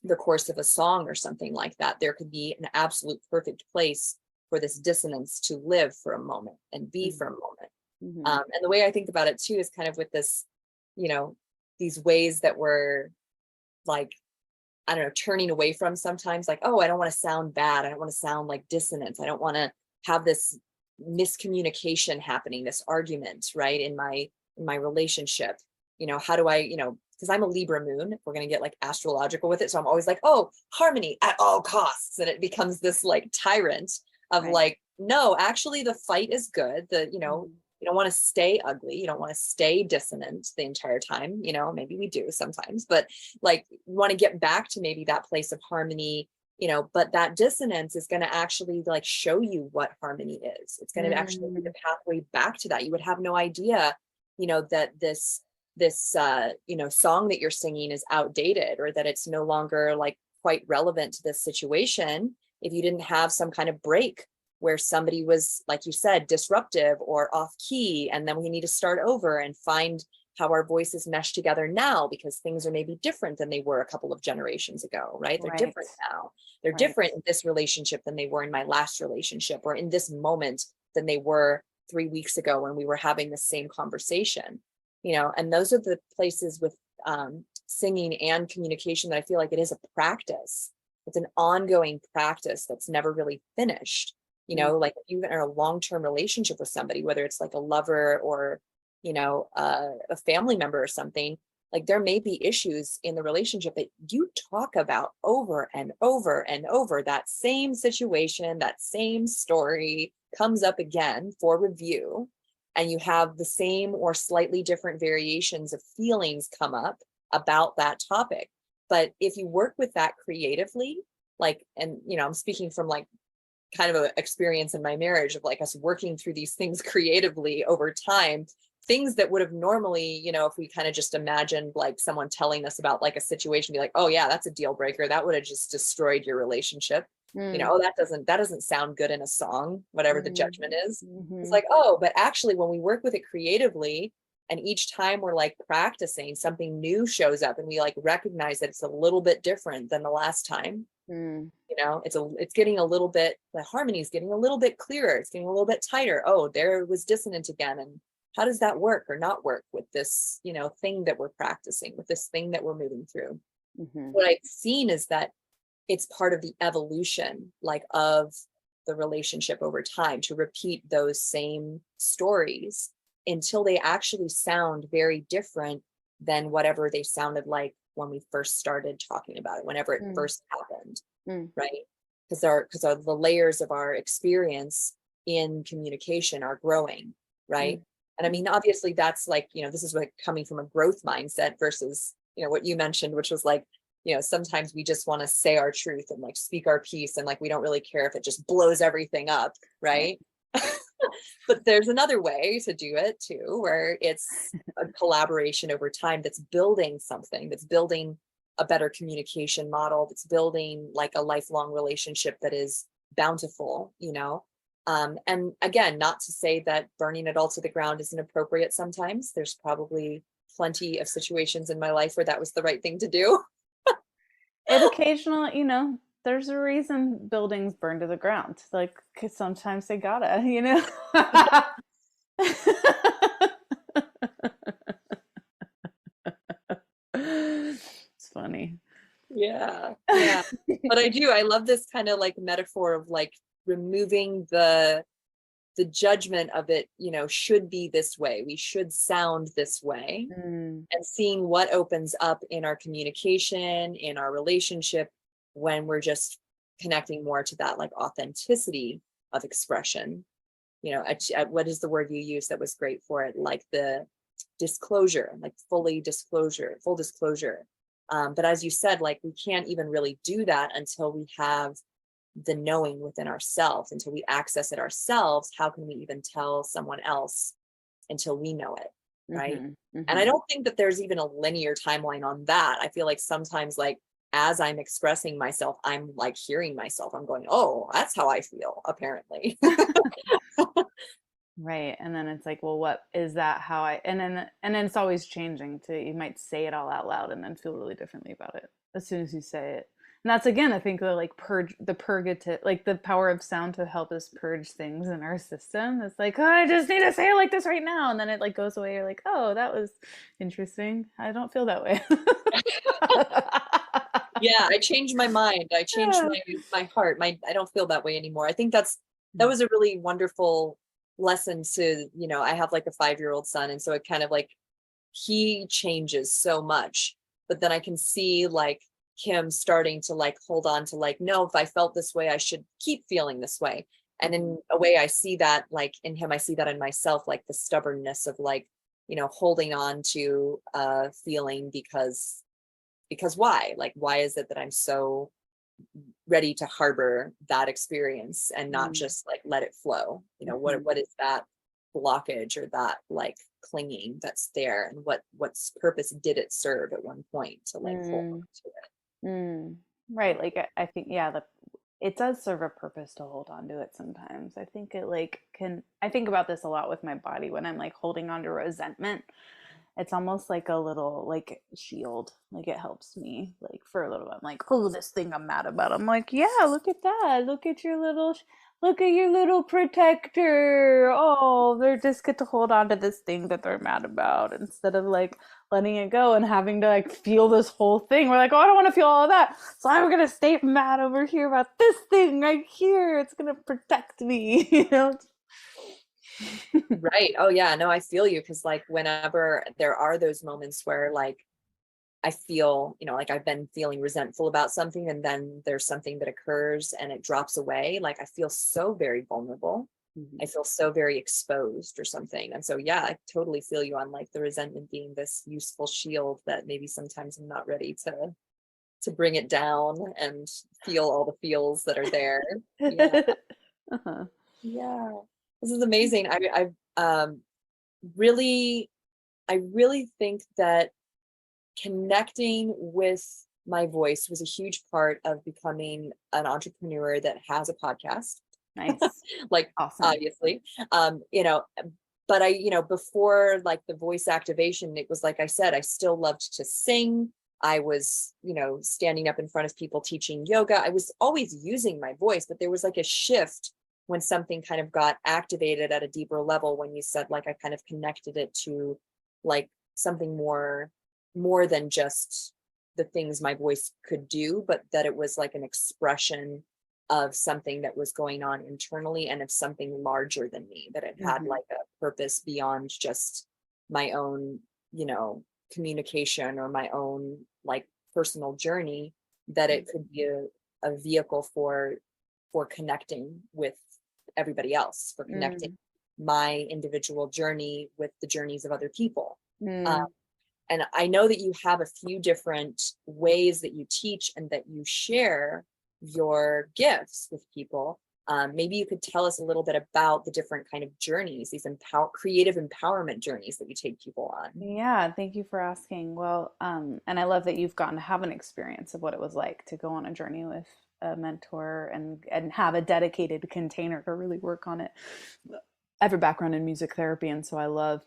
Speaker 1: the course of a song or something like that, there could be an absolute perfect place for this dissonance to live for a moment and be for a moment. And the way I think about it too is kind of with this, these ways that we're like, I don't know, turning away from sometimes, like, oh, I don't want to sound bad. I don't want to sound like dissonance. I don't want to have this miscommunication happening, this argument, right? In my relationship, how do I, because I'm a Libra moon, if we're going to get like astrological with it. So I'm always like, oh, harmony at all costs. And it becomes this like tyrant of like, no, actually the fight is good. You don't want to stay ugly. You don't want to stay dissonant the entire time. Maybe we do sometimes, but like you want to get back to maybe that place of harmony, but that dissonance is going to actually like show you what harmony is. It's going to actually be the pathway back to that. You would have no idea, that this song that you're singing is outdated, or that it's no longer like quite relevant to this situation, if you didn't have some kind of break where somebody was, like you said, disruptive or off key, and then we need to start over and find how our voices mesh together now, because things are maybe different than they were a couple of generations ago, right? They're different now. They're different in this relationship than they were in my last relationship, or in this moment than they were 3 weeks ago when we were having the same conversation. And those are the places with singing and communication that I feel like it is a practice. It's an ongoing practice that's never really finished. Like if you are in a long-term relationship with somebody, whether it's like a lover or, a family member or something, like there may be issues in the relationship that you talk about over and over and over. That same situation, that same story comes up again for review, and you have the same or slightly different variations of feelings come up about that topic. But if you work with that creatively, like, and, I'm speaking from like kind of an experience in my marriage of like us working through these things creatively over time, things that would have normally, if we kind of just imagined like someone telling us about like a situation, be like, oh yeah, that's a deal breaker, that would have just destroyed your relationship. Oh, that doesn't sound good in a song, whatever the judgment is. It's like, oh, but actually when we work with it creatively, and each time we're like practicing, something new shows up, and we like recognize that it's a little bit different than the last time. It's getting a little bit, the harmony is getting a little bit clearer. It's getting a little bit tighter. Oh, there it was dissonant again. And how does that work or not work with this, thing that we're practicing, with this thing that we're moving through? What I've seen is that it's part of the evolution, like of the relationship over time, to repeat those same stories until they actually sound very different than whatever they sounded like when we first started talking about it, whenever it first happened, right? Because the layers of our experience in communication are growing, right? And I mean, obviously that's like, this is like coming from a growth mindset versus, what you mentioned, which was like, sometimes we just want to say our truth and like speak our piece, and like we don't really care if it just blows everything up, right? But there's another way to do it too, where it's a collaboration over time that's building something, that's building a better communication model, that's building like a lifelong relationship that is bountiful, and again, not to say that burning it all to the ground isn't appropriate sometimes. There's probably plenty of situations in my life where that was the right thing to do.
Speaker 2: It occasionally, there's a reason buildings burn to the ground. Like, 'cause sometimes they gotta, It's funny.
Speaker 1: Yeah. But I love this kind of like metaphor of like removing the judgment of it, should be this way. We should sound this way.
Speaker 2: Mm.
Speaker 1: And seeing what opens up in our communication, in our relationship, when we're just connecting more to that like authenticity of expression. What is the word you used that was great for it? Like the disclosure, like full disclosure. But as you said, like we can't even really do that until we have the knowing within ourselves, until we access it ourselves. How can we even tell someone else until we know it, right? And I don't think that there's even a linear timeline on that. I feel like sometimes like as I'm expressing myself, I'm like hearing myself, I'm going, oh, that's how I feel apparently.
Speaker 2: Right. And then it's like, well, what is that how and then it's always changing to, you might say it all out loud and then feel really differently about it as soon as you say it. And that's, again, I think like purgative, like the power of sound to help us purge things in our system. It's like, oh, I just need to say it like this right now. And then it like goes away. You're like, oh, that was interesting. I don't feel that way.
Speaker 1: Yeah, I changed my mind. I changed my heart. I don't feel that way anymore. I think that was a really wonderful lesson to, I have like a 5-year-old son. And so it kind of like, he changes so much, but then I can see like him starting to like hold on to like, no, if I felt this way, I should keep feeling this way. And in a way, I see that like in him, I see that in myself, like the stubbornness of like, holding on to a feeling because why? Like, why is it that I'm so ready to harbor that experience and not just like let it flow? What is that blockage or that like clinging that's there, and what's purpose did it serve at one point to like hold on to it?
Speaker 2: Right. Like I think, yeah, it does serve a purpose to hold on to it sometimes. I think it like I think about this a lot with my body when I'm like holding on to resentment. It's almost like a little like shield. Like it helps me like for a little bit. I'm like, oh, this thing I'm mad about. I'm like, yeah, look at that. Look at your little protector. Oh, they just get to hold on to this thing that they're mad about instead of like letting it go and having to like feel this whole thing. We're like, oh, I don't want to feel all of that. So I'm going to stay mad over here about this thing right here. It's going to protect me,
Speaker 1: Right. Oh yeah, no, I feel you. Because like whenever there are those moments where like I feel, like I've been feeling resentful about something, and then there's something that occurs and it drops away, like I feel so very vulnerable. I feel so very exposed or something. And so yeah, I totally feel you on like the resentment being this useful shield that maybe sometimes I'm not ready to bring it down and feel all the feels that are there. Yeah. Yeah. This is amazing. Really, I really think that connecting with my voice was a huge part of becoming an entrepreneur that has a podcast.
Speaker 2: Nice.
Speaker 1: Like
Speaker 2: Awesome.
Speaker 1: obviously, but before like the voice activation, it was like I said, I still loved to sing. I was, standing up in front of people teaching yoga. I was always using my voice, but there was like a shift when something kind of got activated at a deeper level, when you said like I kind of connected it to like something more than just the things my voice could do, but that it was like an expression of something that was going on internally and of something larger than me, that it had like a purpose beyond just my own, communication or my own like personal journey, that it could be a vehicle for connecting with everybody else, for connecting my individual journey with the journeys of other people. And I know that you have a few different ways that you teach and that you share your gifts with people. Maybe you could tell us a little bit about the different kind of journeys, these creative empowerment journeys that you take people on.
Speaker 2: Yeah, thank you for asking. Well, and I love that you've gotten to have an experience of what it was like to go on a journey with a mentor and have a dedicated container to really work on it. I have a background in music therapy, and so I love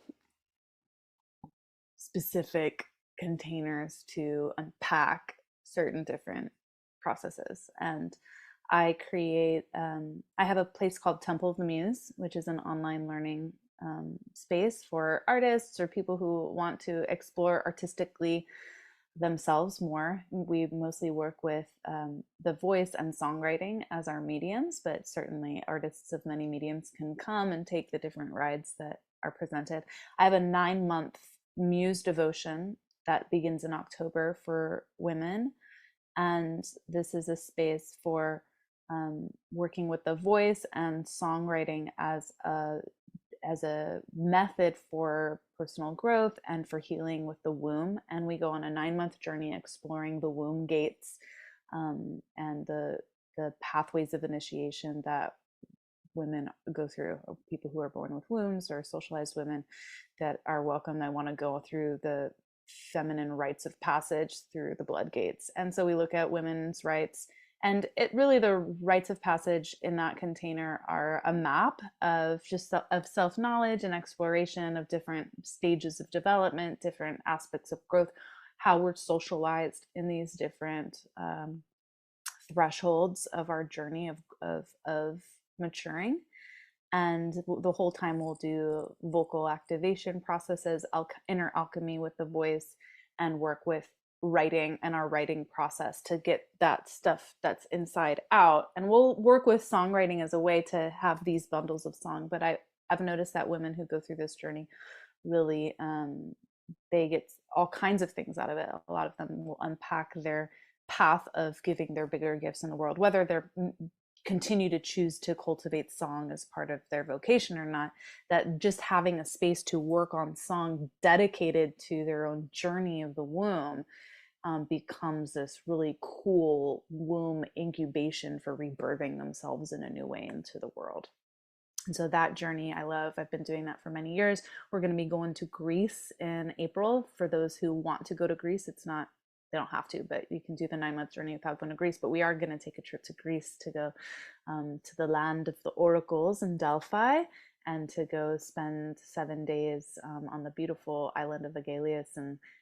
Speaker 2: specific containers to unpack certain different processes. And I have a place called Temple of the Muse, which is an online learning space for artists or people who want to explore artistically themselves more. We mostly work with the voice and songwriting as our mediums, but certainly artists of many mediums can come and take the different rides that are presented. I have a 9-month muse devotion that begins in October for women. And this is a space for working with the voice and songwriting as a method for personal growth and for healing with the womb. And we go on a 9-month journey exploring the womb gates and the pathways of initiation that women go through, or people who are born with wombs or socialized women that are welcome, that want to go through the feminine rites of passage through the blood gates. And so we look at women's rights, and it really, the rites of passage in that container are a map of just of self-knowledge and exploration of different stages of development, different aspects of growth, how we're socialized in these different thresholds of our journey of maturing. And the whole time we'll do vocal activation processes, inner alchemy with the voice, and work with writing and our writing process to get that stuff that's inside out. And we'll work with songwriting as a way to have these bundles of song. But I've noticed that women who go through this journey really, they get all kinds of things out of it. A lot of them will unpack their path of giving their bigger gifts in the world, whether they're continue to choose to cultivate song as part of their vocation or not. That just having a space to work on song dedicated to their own journey of the womb becomes this really cool womb incubation for rebirthing themselves in a new way into the world. And so that journey I love. I've been doing that for many years. We're going to be going to Greece in April. For those who want to go to Greece, it's not, they don't have to, but you can do the 9-month journey without going to Greece. But we are going to take a trip to Greece to go to the land of the oracles in Delphi, and to go spend 7 days on the beautiful island of Aegaleus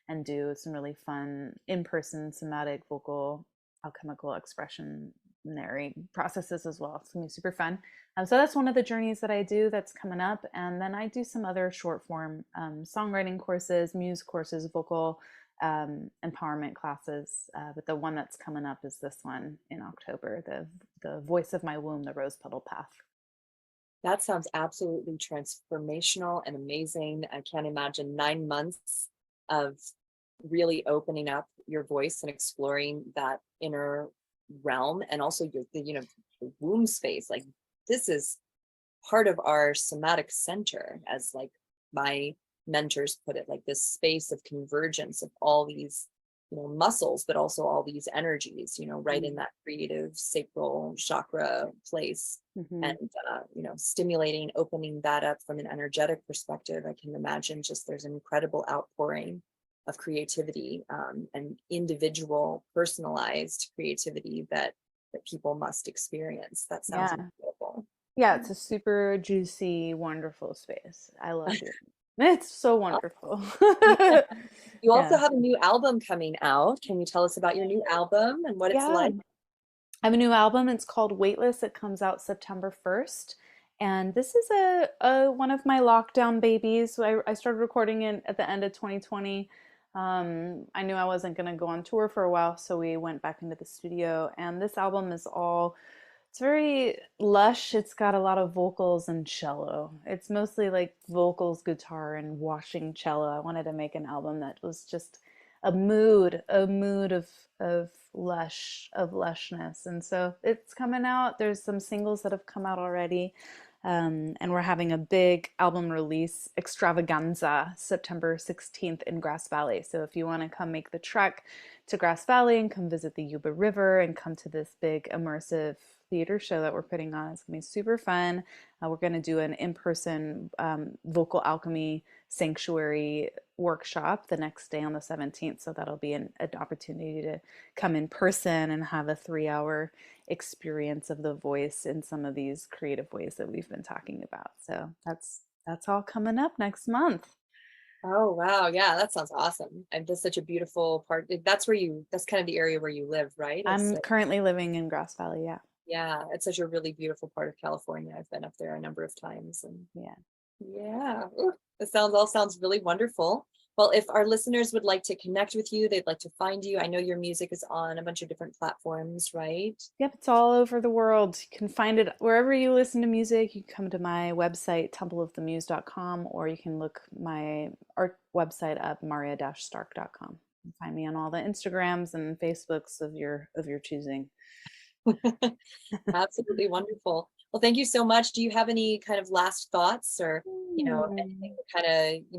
Speaker 2: and do some really fun in-person somatic vocal alchemical expressionary processes as well. It's going to be super fun. So that's one of the journeys that I do that's coming up. And then I do some other short form songwriting courses, muse courses, vocal empowerment classes. But the one that's coming up is this one in October, the Voice of My Womb, the Rose Petal Path.
Speaker 1: That sounds absolutely transformational and amazing. I can't imagine 9 months of really opening up your voice and exploring that inner realm, and also the womb space. Like, this is part of our somatic center, as like my mentors put it, like this space of convergence of all these muscles, but also all these energies, right in that creative sacral chakra place. And stimulating, opening that up from an energetic perspective. I can imagine just there's an incredible outpouring of creativity and individual personalized creativity that people must experience. That sounds incredible.
Speaker 2: Yeah, it's a super juicy, wonderful space. I love it. It's so wonderful.
Speaker 1: You also have a new album coming out. Can you tell us about your new album and what it's like?
Speaker 2: I have a new album. It's called Weightless. It comes out September 1st. And this is a one of my lockdown babies. So I started recording it at the end of 2020. I knew I wasn't going to go on tour for a while, so we went back into the studio. And this album is it's very lush. It's got a lot of vocals and cello. It's mostly like vocals, guitar, and washing cello. I wanted to make an album that was just a mood of lushness. And so it's coming out. There's some singles that have come out already. And we're having a big album release extravaganza September 16th in Grass Valley. So if you want to come make the trek to Grass Valley and come visit the Yuba River and come to this big immersive theater show that we're putting on, it's going to be super fun. We're going to do an in-person vocal alchemy sanctuary workshop the next day on the 17th. So that'll be an opportunity to come in person and have a 3-hour experience of the voice in some of these creative ways that we've been talking about. So that's all coming up next month.
Speaker 1: Oh, wow. Yeah, that sounds awesome. And that's such a beautiful part. That's kind of the area where you live, right?
Speaker 2: I'm currently living in Grass Valley. Yeah.
Speaker 1: Yeah, it's such a really beautiful part of California. I've been up there a number of times, and yeah, ooh, it all sounds really wonderful. Well, if our listeners would like to connect with you, they'd like to find you. I know your music is on a bunch of different platforms, right?
Speaker 2: Yep, it's all over the world. You can find it wherever you listen to music. You can come to my website, templeofthemuse.com, or you can look my art website up, marya-stark.com. You can find me on all the Instagrams and Facebooks of your choosing.
Speaker 1: Absolutely wonderful. Well, thank you so much. Do you have any kind of last thoughts, or anything to kind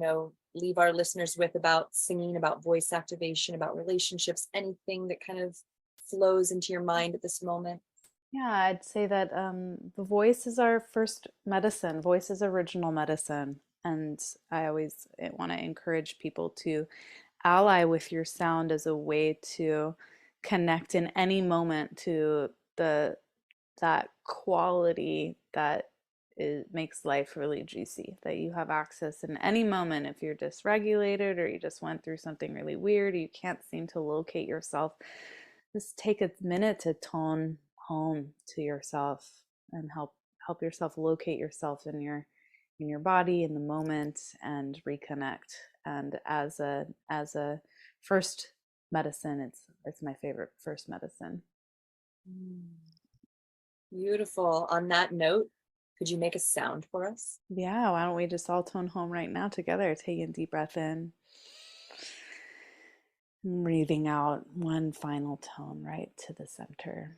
Speaker 1: of leave our listeners with about singing, about voice activation, about relationships, anything that kind of flows into your mind at this moment?
Speaker 2: Yeah, I'd say that the voice is our first medicine. Voice is original medicine. And I always want to encourage people to ally with your sound as a way to connect in any moment to that quality that makes life really juicy, that you have access in any moment. If you're dysregulated or you just went through something really weird, you can't seem to locate yourself, just take a minute to tone home to yourself and help yourself locate yourself in your body, in the moment, and reconnect. And as a first medicine, it's my favorite first medicine.
Speaker 1: Beautiful. On that note, could you make a sound for us?
Speaker 2: Yeah, why don't we just all tone home right now together? Taking a deep breath in, and breathing out one final tone right to the center.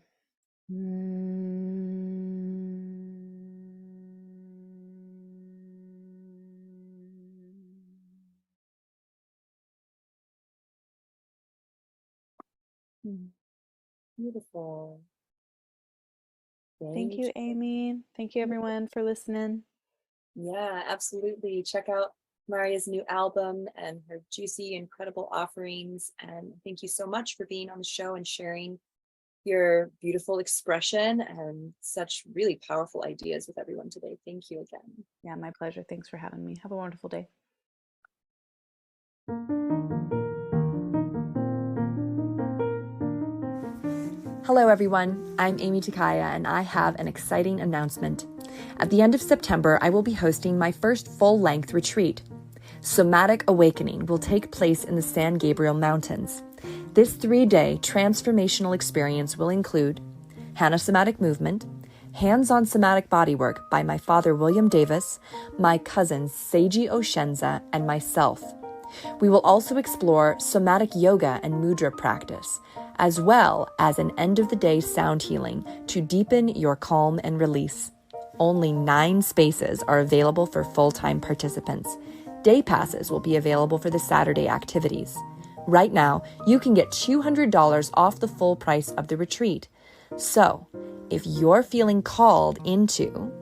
Speaker 1: Beautiful.
Speaker 2: Thank you, Amy. Thank you, everyone, for listening.
Speaker 1: Yeah, absolutely. Check out Marya's new album and her juicy, incredible offerings. And thank you so much for being on the show and sharing your beautiful expression and such really powerful ideas with everyone today. Thank you again.
Speaker 2: Yeah, my pleasure. Thanks for having me. Have a wonderful day.
Speaker 1: Hello, everyone. I'm Amy Takaya, and I have an exciting announcement. At the end of September, I will be hosting my first full-length retreat. Somatic Awakening will take place in the San Gabriel Mountains. This 3-day transformational experience will include Hana Somatic Movement, hands-on somatic bodywork by my father, William Davis, my cousins, Seiji Oshenza, and myself. We will also explore somatic yoga and mudra practice, as well as an end-of-the-day sound healing to deepen your calm and release. Only 9 spaces are available for full-time participants. Day passes will be available for the Saturday activities. Right now, you can get $200 off the full price of the retreat. So, if you're feeling called into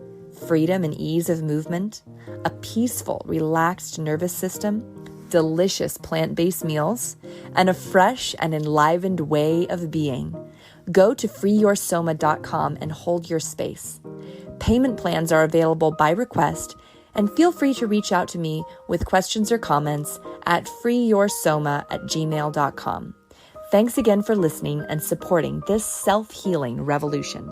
Speaker 1: freedom and ease of movement, a peaceful, relaxed nervous system, delicious plant-based meals, and a fresh and enlivened way of being, go to freeyoursoma.com and hold your space. Payment plans are available by request, and feel free to reach out to me with questions or comments at freeyoursoma@gmail.com. Thanks again for listening and supporting this self-healing revolution.